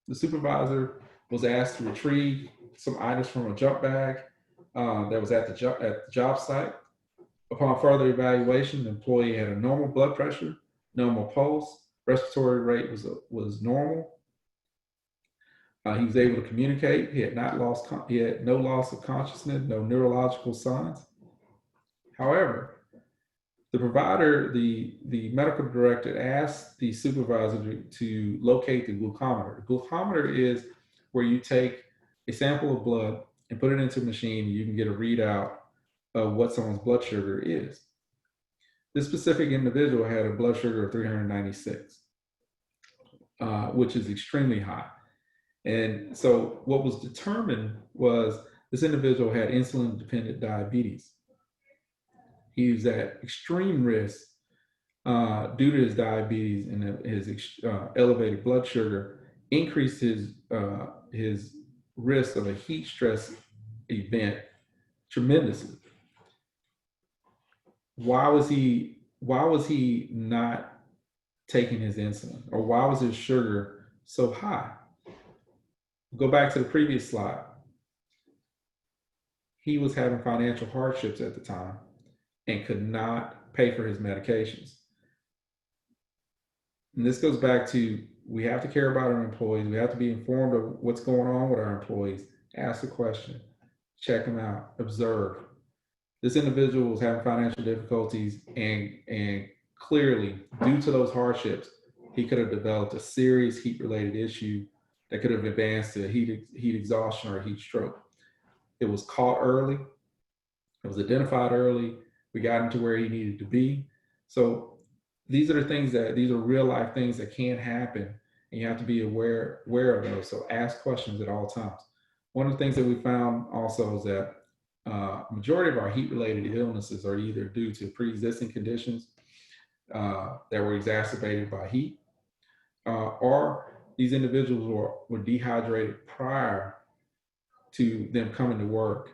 The supervisor was asked to retrieve some items from a jump bag that was at the job site. Upon further evaluation, the employee had a normal blood pressure, normal pulse, respiratory rate was normal. He was able to communicate. He had no loss of consciousness, no neurological signs. However, the provider, the medical director, asked the supervisor to locate the glucometer. The glucometer is where you take a sample of blood and put it into a machine, and you can get a readout of what someone's blood sugar is. This specific individual had a blood sugar of 396, which is extremely high. And so what was determined was this individual had insulin-dependent diabetes. He was at extreme risk due to his diabetes, and his elevated blood sugar increased his risk of a heat stress event tremendously. Why was he not taking his insulin, or why was his sugar so high? Go back to the previous slide. He was having financial hardships at the time and could not pay for his medications. And this goes back to, we have to care about our employees. We have to be informed of what's going on with our employees. Ask the question, check them out, observe. This individual was having financial difficulties, and clearly, due to those hardships, he could have developed a serious heat-related issue that could have advanced to heat exhaustion or heat stroke. It was caught early. It was identified early. We got him to where he needed to be. So these are real life things that can happen, and you have to be aware of those. So ask questions at all times. One of the things that we found also is that majority of our heat-related illnesses are either due to pre-existing conditions that were exacerbated by heat, or these individuals were dehydrated prior to them coming to work,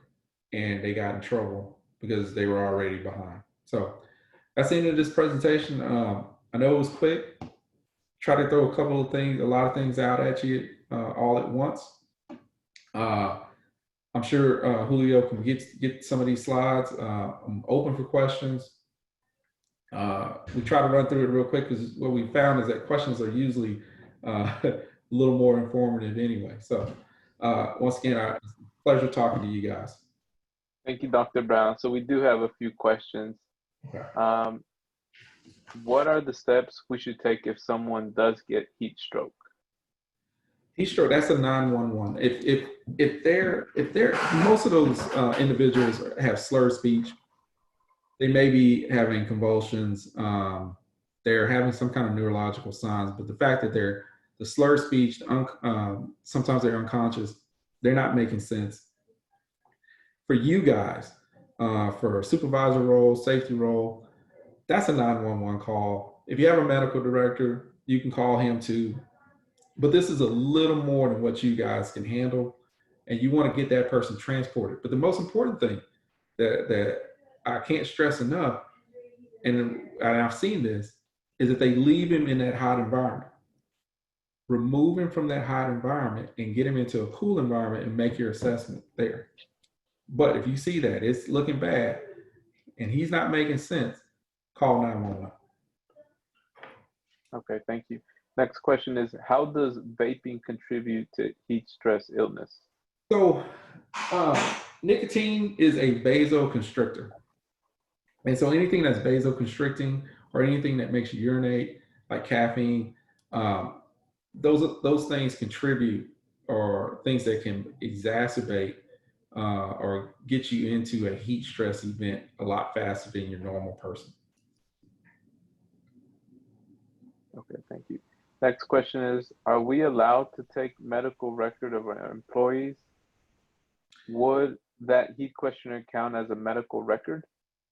and they got in trouble because they were already behind. So that's the end of this presentation. I know it was quick. Try to throw a lot of things out at you all at once. I'm sure Julio can get some of these slides. I'm open for questions. We try to run through it real quick because what we found is that questions are usually a little more informative anyway. So once again, it's a pleasure talking to you guys. Thank you, Dr. Brown. So we do have a few questions. Okay. What are the steps we should take if someone does get heat stroke? Heat stroke, that's a 911. If they're most of those individuals have slurred speech, they may be having convulsions. They're having some kind of neurological signs, but the fact that the slurred speech, sometimes they're unconscious, they're not making sense. For you guys, for a supervisor role, safety role, that's a 911 call. If you have a medical director, you can call him too. But this is a little more than what you guys can handle, and you want to get that person transported. But the most important thing that I can't stress enough, and I've seen this, is that they leave him in that hot environment. Remove him from that hot environment and get him into a cool environment and make your assessment there. But if you see that it's looking bad and he's not making sense, call 911. Okay, thank you. Next question is, how does vaping contribute to heat stress illness? So nicotine is a vasoconstrictor. And so anything that's vasoconstricting or anything that makes you urinate, like caffeine, those things contribute, or things that can exacerbate or get you into a heat stress event a lot faster than your normal person. Okay, thank you. Next question is, are we allowed to take medical record of our employees? Would that heat questionnaire count as a medical record?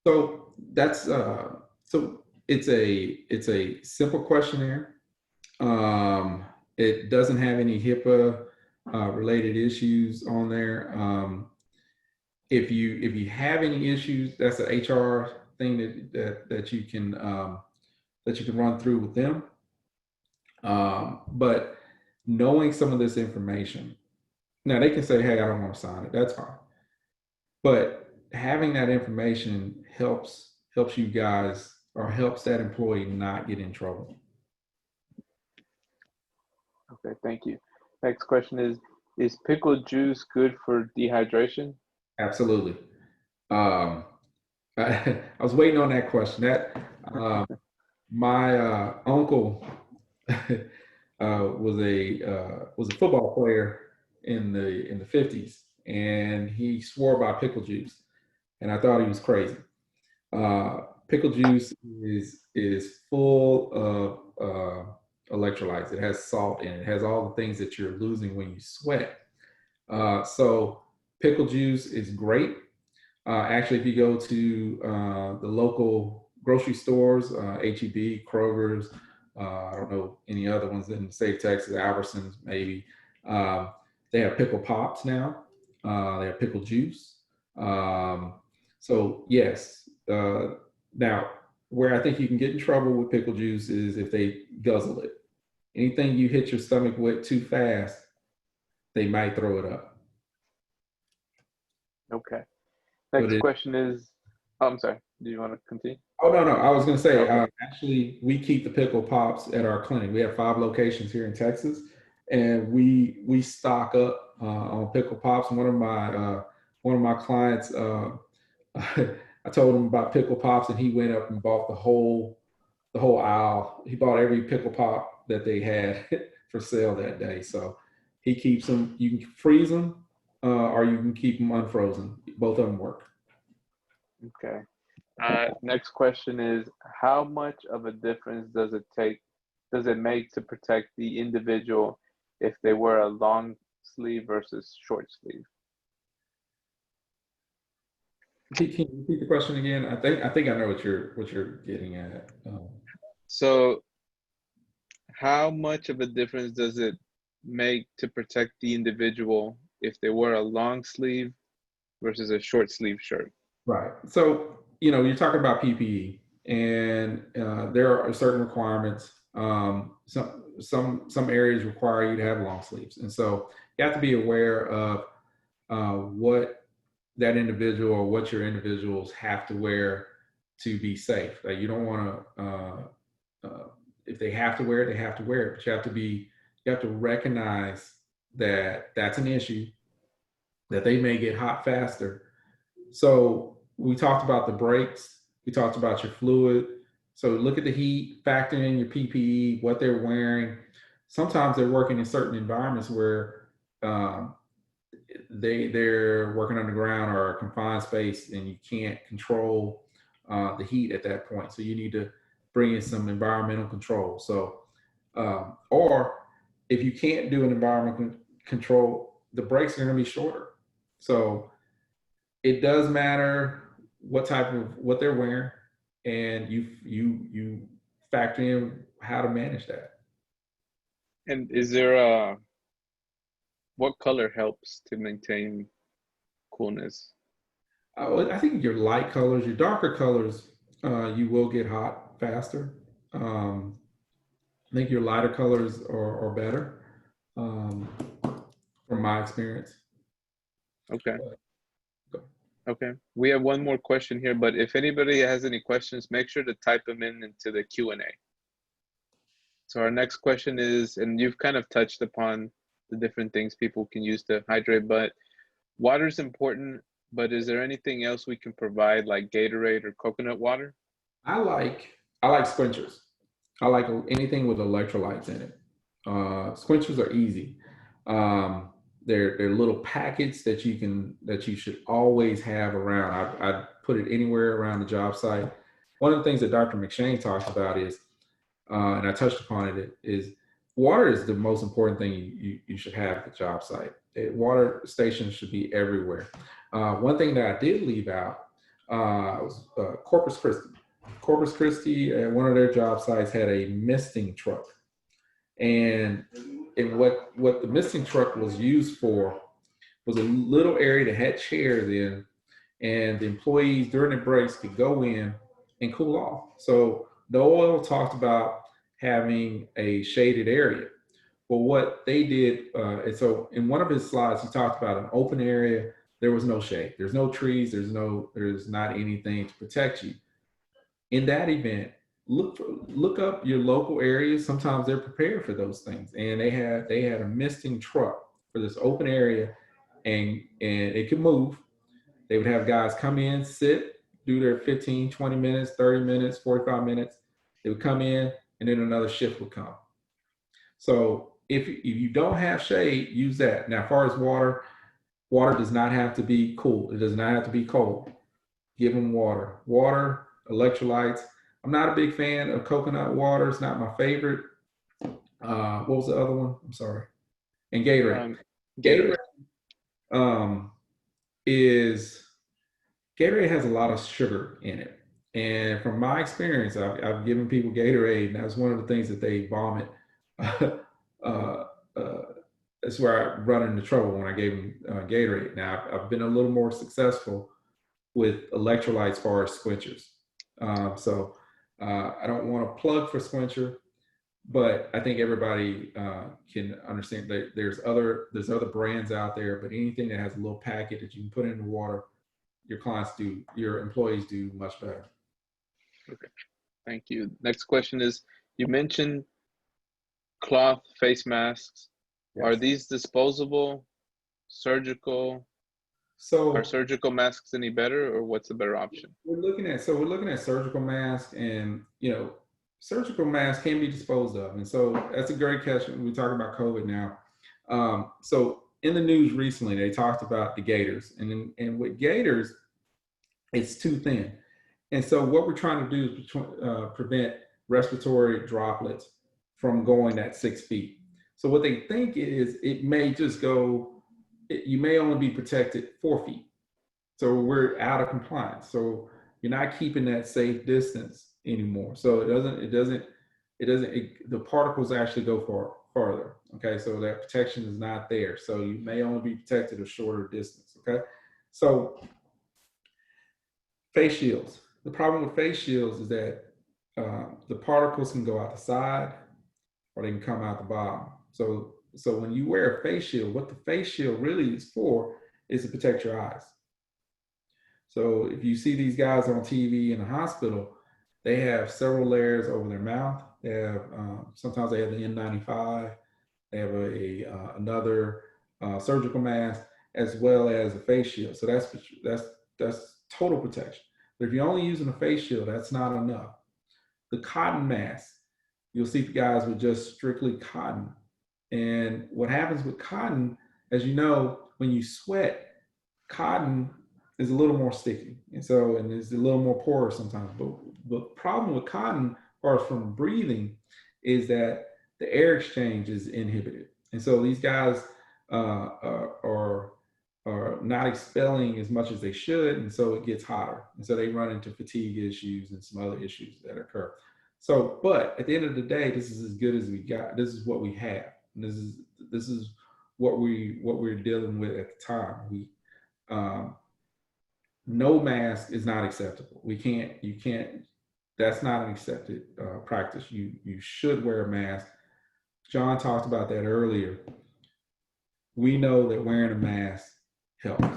So that's so it's a simple questionnaire. It doesn't have any HIPAA related issues on there. If you have any issues, that's an HR thing that you can run through with them. But knowing some of this information, now they can say, hey, I don't want to sign it. That's fine. But having that information helps you guys, or helps that employee not get in trouble. Okay, thank you. Next question is pickle juice good for dehydration? Absolutely. I was waiting on that question. My uncle was a football player in the 50s, and he swore by pickle juice, and I thought he was crazy. Pickle juice is full of electrolytes. It has salt in it. It has all the things that you're losing when you sweat. So pickle juice is great. Actually, if you go to the local grocery stores, HEB, Kroger's, I don't know any other ones in the state of Texas, Albertsons maybe, they have pickle pops now. They have pickle juice. So yes. Now, where I think you can get in trouble with pickle juice is if they guzzle it. Anything you hit your stomach with too fast, they might throw it up. Okay. Next question is, oh, I'm sorry. Do you want to continue? Oh, no. I was going to say, actually, we keep the pickle pops at our clinic. We have 5 locations here in Texas, and we stock up on pickle pops. One of my clients, I told him about pickle pops, and he went up and bought the whole aisle. He bought every pickle pop that they had for sale that day. So he keeps them. You can freeze them, or you can keep them unfrozen. Both of them work. Okay. Next question is, how much of a difference does it make to protect the individual if they wear a long sleeve versus short sleeve? Can you repeat the question again? I think I know what you're getting at. So how much of a difference does it make to protect the individual if they wear a long sleeve versus a short sleeve shirt? Right. So, you're talking about PPE. and there are certain requirements. Some areas require you to have long sleeves, and so you have to be aware of what that individual or what your individuals have to wear to be safe. Like you don't want to, if they have to wear it, they have to wear it. But you have to recognize that that's an issue, that they may get hot faster. So we talked about the brakes. We talked about your fluid. So look at the heat, factor in your PPE, what they're wearing. Sometimes they're working in certain environments where they're working underground or a confined space, and you can't control the heat at that point. So you need to bring in some environmental control. So, or if you can't do an environmental control, the breaks are going to be shorter. So it does matter what they're wearing, and you factor in how to manage that. And is there what color helps to maintain coolness? I think your light colors, your darker colors, you will get hot faster. I think your lighter colors are better, from my experience. Okay. Okay. We have one more question here, but if anybody has any questions, make sure to type them into the Q&A. So our next question is, and you've kind of touched upon the different things people can use to hydrate, but water is important, but is there anything else we can provide like Gatorade or coconut water? I like squenchers. I like anything with electrolytes in it. Squenchers are easy. They're little packets that you should always have around. I put it anywhere around the job site. One of the things that Dr. McShane talks about is, and I touched upon it, is water is the most important thing you should have at the job site. Water stations should be everywhere. One thing that I did leave out was Corpus Christi. Corpus Christi, at one of their job sites, had a misting truck. And what the misting truck was used for was a little area that had chairs in, and the employees during the breaks could go in and cool off. So the oil talked about having a shaded area. Well, what they did, and so in one of his slides, he talked about an open area. There was no shade. There's no trees. There's not anything to protect you. In that event, look up your local areas. Sometimes they're prepared for those things, and they had a misting truck for this open area, and it could move. They would have guys come in, sit, do their 15, 20 minutes, 30 minutes, 45 minutes. They would come in, and then another shift would come. So if you don't have shade, use that. Now, as far as water does not have to be cool. It does not have to be cold. Give them water. Water, electrolytes. I'm not a big fan of coconut water. It's not my favorite. What was the other one? I'm sorry. And Gatorade. Gatorade Gatorade has a lot of sugar in it. And from my experience, I've given people Gatorade, and that's one of the things that they vomit. That's where I run into trouble when I gave them Gatorade. Now, I've been a little more successful with electrolytes as far as squenchers. So I don't want to plug for Squencher, but I think everybody can understand that there's other brands out there, but anything that has a little packet that you can put in the water, your employees do much better. Okay, thank you. Next question is, you mentioned cloth face masks. Yes. Are these disposable, surgical? So are surgical masks any better, or what's the better option? We're looking at surgical masks, and surgical masks can be disposed of, and so that's a great question. We talk about COVID now. So in the news recently, they talked about the gaiters, and with gaiters, it's too thin, and so what we're trying to do is prevent respiratory droplets from going that 6 feet. So what they think is it may just go. You may only be protected 4 feet. So we're out of compliance. So you're not keeping that safe distance anymore. So the particles actually go farther. Okay. So that protection is not there. So you may only be protected a shorter distance. Okay. So face shields. The problem with face shields is that the particles can go out the side or they can come out the bottom. So when you wear a face shield, what the face shield really is for is to protect your eyes. So if you see these guys on TV in the hospital, they have several layers over their mouth. They have sometimes they have the N95. They have another surgical mask as well as a face shield. So that's total protection. But if you're only using a face shield, that's not enough. The cotton mask, you'll see guys with just strictly cotton. And what happens with cotton, as you know, when you sweat, cotton is a little more sticky. And it's a little more porous sometimes. But the problem with cotton, as far as from breathing, is that the air exchange is inhibited. And so these guys are not expelling as much as they should. And so it gets hotter. And so they run into fatigue issues and some other issues that occur. So, but at the end of the day, this is as good as we got. This is what we have. And this is what we're dealing with at the time. No mask is not acceptable. You can't, that's not an accepted practice. You should wear a mask. John talked about that earlier. We know that wearing a mask helps.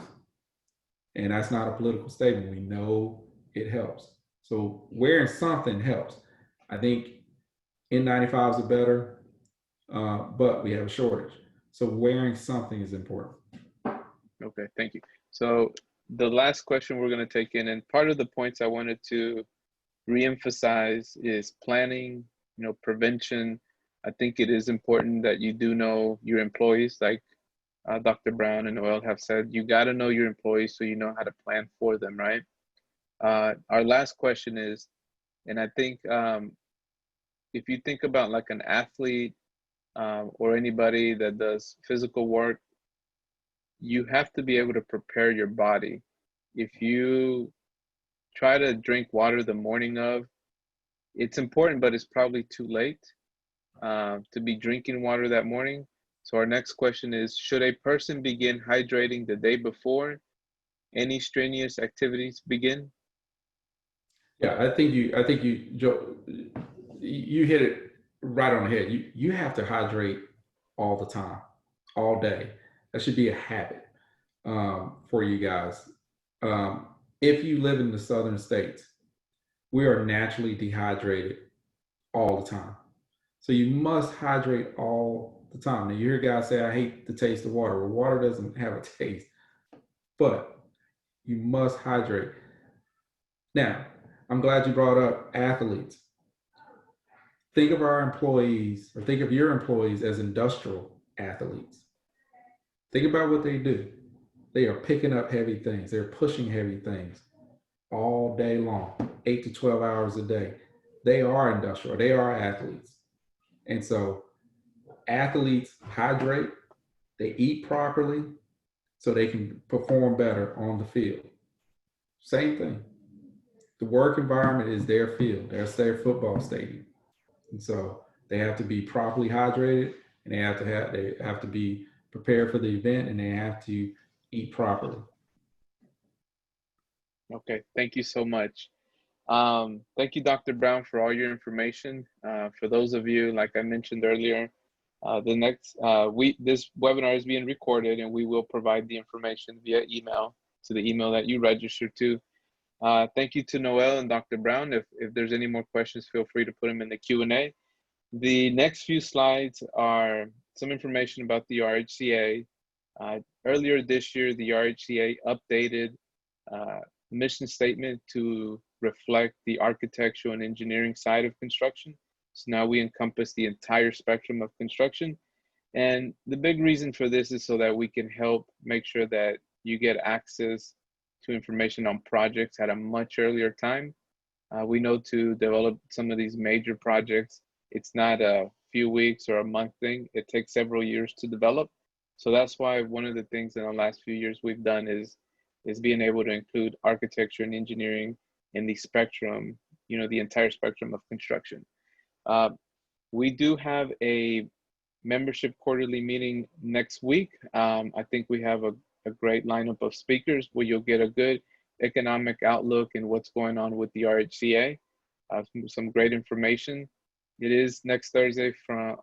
And that's not a political statement. We know it helps. So wearing something helps. I think N95s are better, but we have a shortage. So wearing something is important. Okay, thank you. So the last question we're going to take in, and part of the points I wanted to reemphasize is planning, prevention. I think it is important that you do know your employees, like Dr. Brown and Noel have said. You got to know your employees so you know how to plan for them, right? Our last question is, and I think if you think about like an athlete or anybody that does physical work, you have to be able to prepare your body. If you try to drink water the morning of, it's important, but it's probably too late to be drinking water that morning. So our next question is, should a person begin hydrating the day before any strenuous activities begin? Yeah, I think you, Joe, you hit it right on the head. You have to hydrate all the time, all day. That should be a habit for you guys. If you live in the southern states, we are naturally dehydrated all the time. So you must hydrate all the time. Now you hear guys say, I hate the taste of water. Well, water doesn't have a taste, but you must hydrate. Now, I'm glad you brought up athletes. Think of our employees, or think of your employees as industrial athletes. Think about what they do. They are picking up heavy things. They're pushing heavy things all day long, 8 to 12 hours a day. They are industrial. They are athletes. And so athletes hydrate, they eat properly so they can perform better on the field. Same thing. The work environment is their field. That's their football stadium. And so they have to be properly hydrated, and they have to be prepared for the event, and they have to eat properly. Okay, thank you so much. Thank you, Dr. Brown, for all your information. For those of you, like I mentioned earlier, this webinar is being recorded, and we will provide the information via email to the email that you registered to. Thank you to Noel and Dr. Brown. If there's any more questions, feel free to put them in the Q&A. The next few slides are some information about the RHCA. Earlier this year, the RHCA updated mission statement to reflect the architectural and engineering side of construction. So now we encompass the entire spectrum of construction. And the big reason for this is so that we can help make sure that you get access to information on projects at a much earlier time. We know to develop some of these major projects, it's not a few weeks or a month thing. It takes several years to develop. So that's why one of the things in the last few years we've done is being able to include architecture and engineering in the spectrum, the entire spectrum of construction. We do have a membership quarterly meeting next week. I think we have a great lineup of speakers where you'll get a good economic outlook and what's going on with the RHCA. Some great information. It is next Thursday from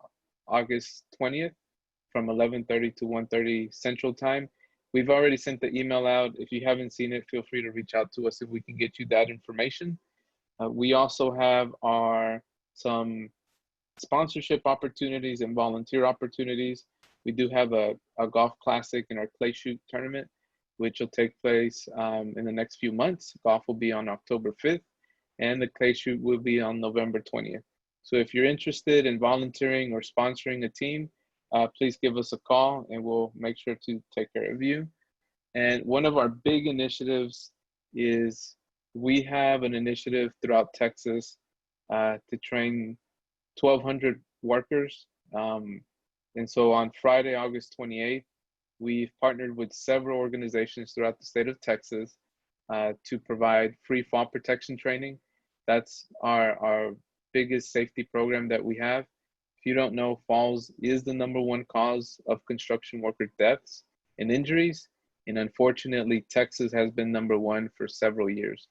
August 20th from 11:30 to 1:30 Central Time. We've already sent the email out. If you haven't seen it, feel free to reach out to us if we can get you that information. We also have some sponsorship opportunities and volunteer opportunities. We do have a golf classic in our clay shoot tournament, which will take place in the next few months. Golf will be on October 5th, and the clay shoot will be on November 20th. So if you're interested in volunteering or sponsoring a team, please give us a call and we'll make sure to take care of you. And one of our big initiatives is we have an initiative throughout Texas to train 1,200 workers. And so on Friday, August 28th, we've partnered with several organizations throughout the state of Texas to provide free fall protection training. That's our biggest safety program that we have. If you don't know, falls is the #1 cause of construction worker deaths and injuries. And unfortunately, Texas has been #1 for several years.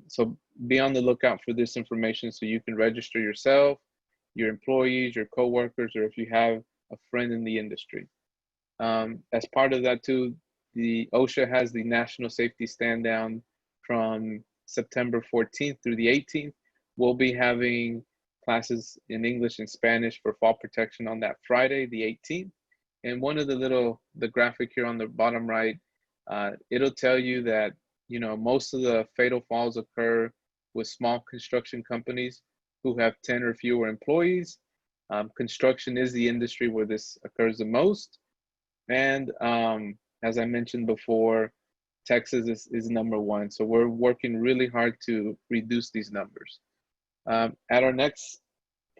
So be on the lookout for this information so you can register yourself, your employees, your coworkers, or if you have a friend in the industry. As part of that too, the OSHA has the National Safety Stand Down from September 14th through the 18th. We'll be having classes in English and Spanish for fall protection on that Friday, the 18th. And one of the graphic here on the bottom right, it'll tell you that, most of the fatal falls occur with small construction companies who have 10 or fewer employees. Construction is the industry where this occurs the most. And as I mentioned before, Texas is #1. So we're working really hard to reduce these numbers. At our next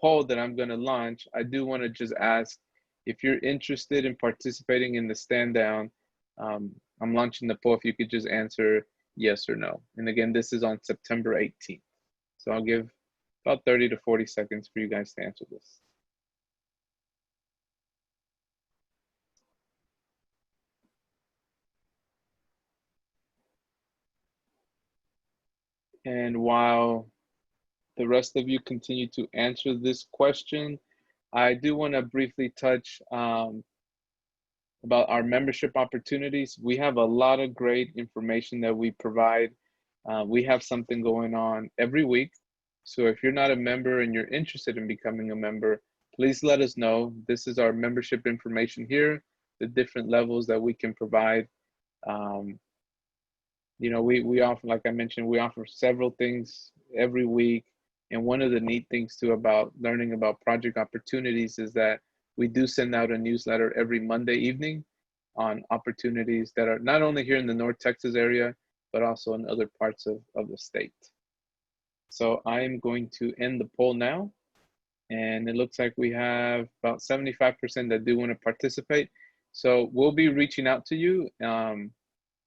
poll that I'm going to launch, I do want to just ask if you're interested in participating in the stand down. I'm launching the poll if you could just answer yes or no. And again, this is on September 18th. So I'll give about 30 to 40 seconds for you guys to answer this. And while the rest of you continue to answer this question, I do want to briefly touch about our membership opportunities. We have a lot of great information that we provide. We have something going on every week. So if you're not a member and you're interested in becoming a member, please let us know. This is our membership information here, the different levels that we can provide. We offer, like I mentioned, we offer several things every week. And one of the neat things too about learning about project opportunities is that we do send out a newsletter every Monday evening on opportunities that are not only here in the North Texas area, but also in other parts of the state. So I'm going to end the poll now. And it looks like we have about 75% that do want to participate. So we'll be reaching out to you,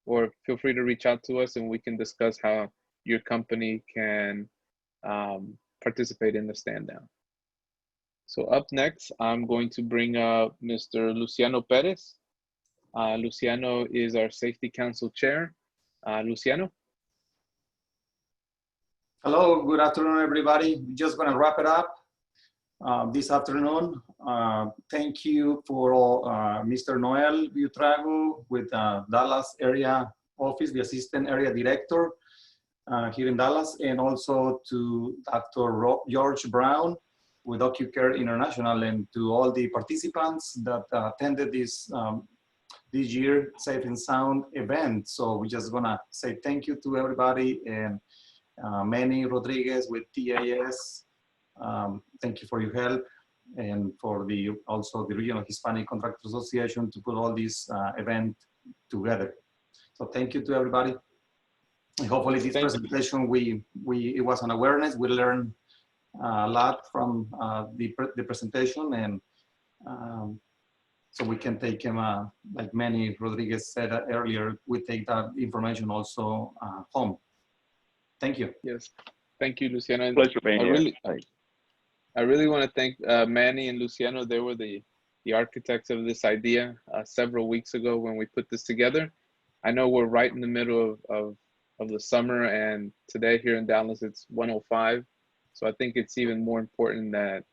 or feel free to reach out to us and we can discuss how your company can participate in the stand down. So up next, I'm going to bring up Mr. Luciano Perez. Luciano is our Safety Council Chair. Luciano. Hello, good afternoon, everybody. We're just gonna wrap it up this afternoon. Thank you for all, Mr. Noel Buitrago with Dallas area office, the Assistant Area Director here in Dallas, and also to Dr. George Brown with OcuCare International, and to all the participants that attended this year Safe and Sound event. So we're just gonna say thank you to everybody, and Manny Rodriguez with TAS, thank you for your help, and for also the Regional Hispanic Contractors Association to put all this event together. So thank you to everybody. And hopefully this presentation, it was an awareness. We learned a lot from the presentation, and so we can take them, like Manny Rodriguez said earlier, we take that information also home. Thank you. Yes, thank you, Luciano. Pleasure being here. I really want to thank Manny and Luciano. They were the architects of this idea several weeks ago when we put this together. I know we're right in the middle of the summer, and today here in Dallas it's 105. So I think it's even more important that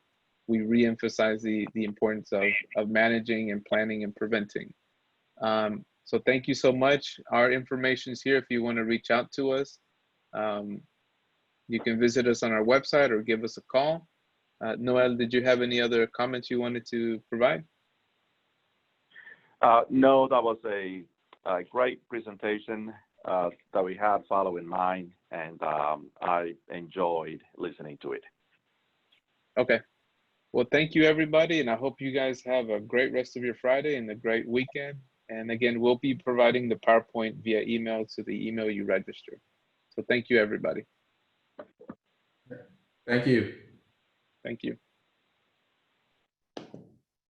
we reemphasize the importance of managing and planning and preventing. So thank you so much. Our information is here if you want to reach out to us. You can visit us on our website or give us a call. Noel, did you have any other comments you wanted to provide? No, that was a great presentation that we had following mine, and I enjoyed listening to it. Okay. Well, thank you, everybody, and I hope you guys have a great rest of your Friday and a great weekend. And again, we'll be providing the PowerPoint via email to the email you register. So thank you, everybody. Thank you. Thank you.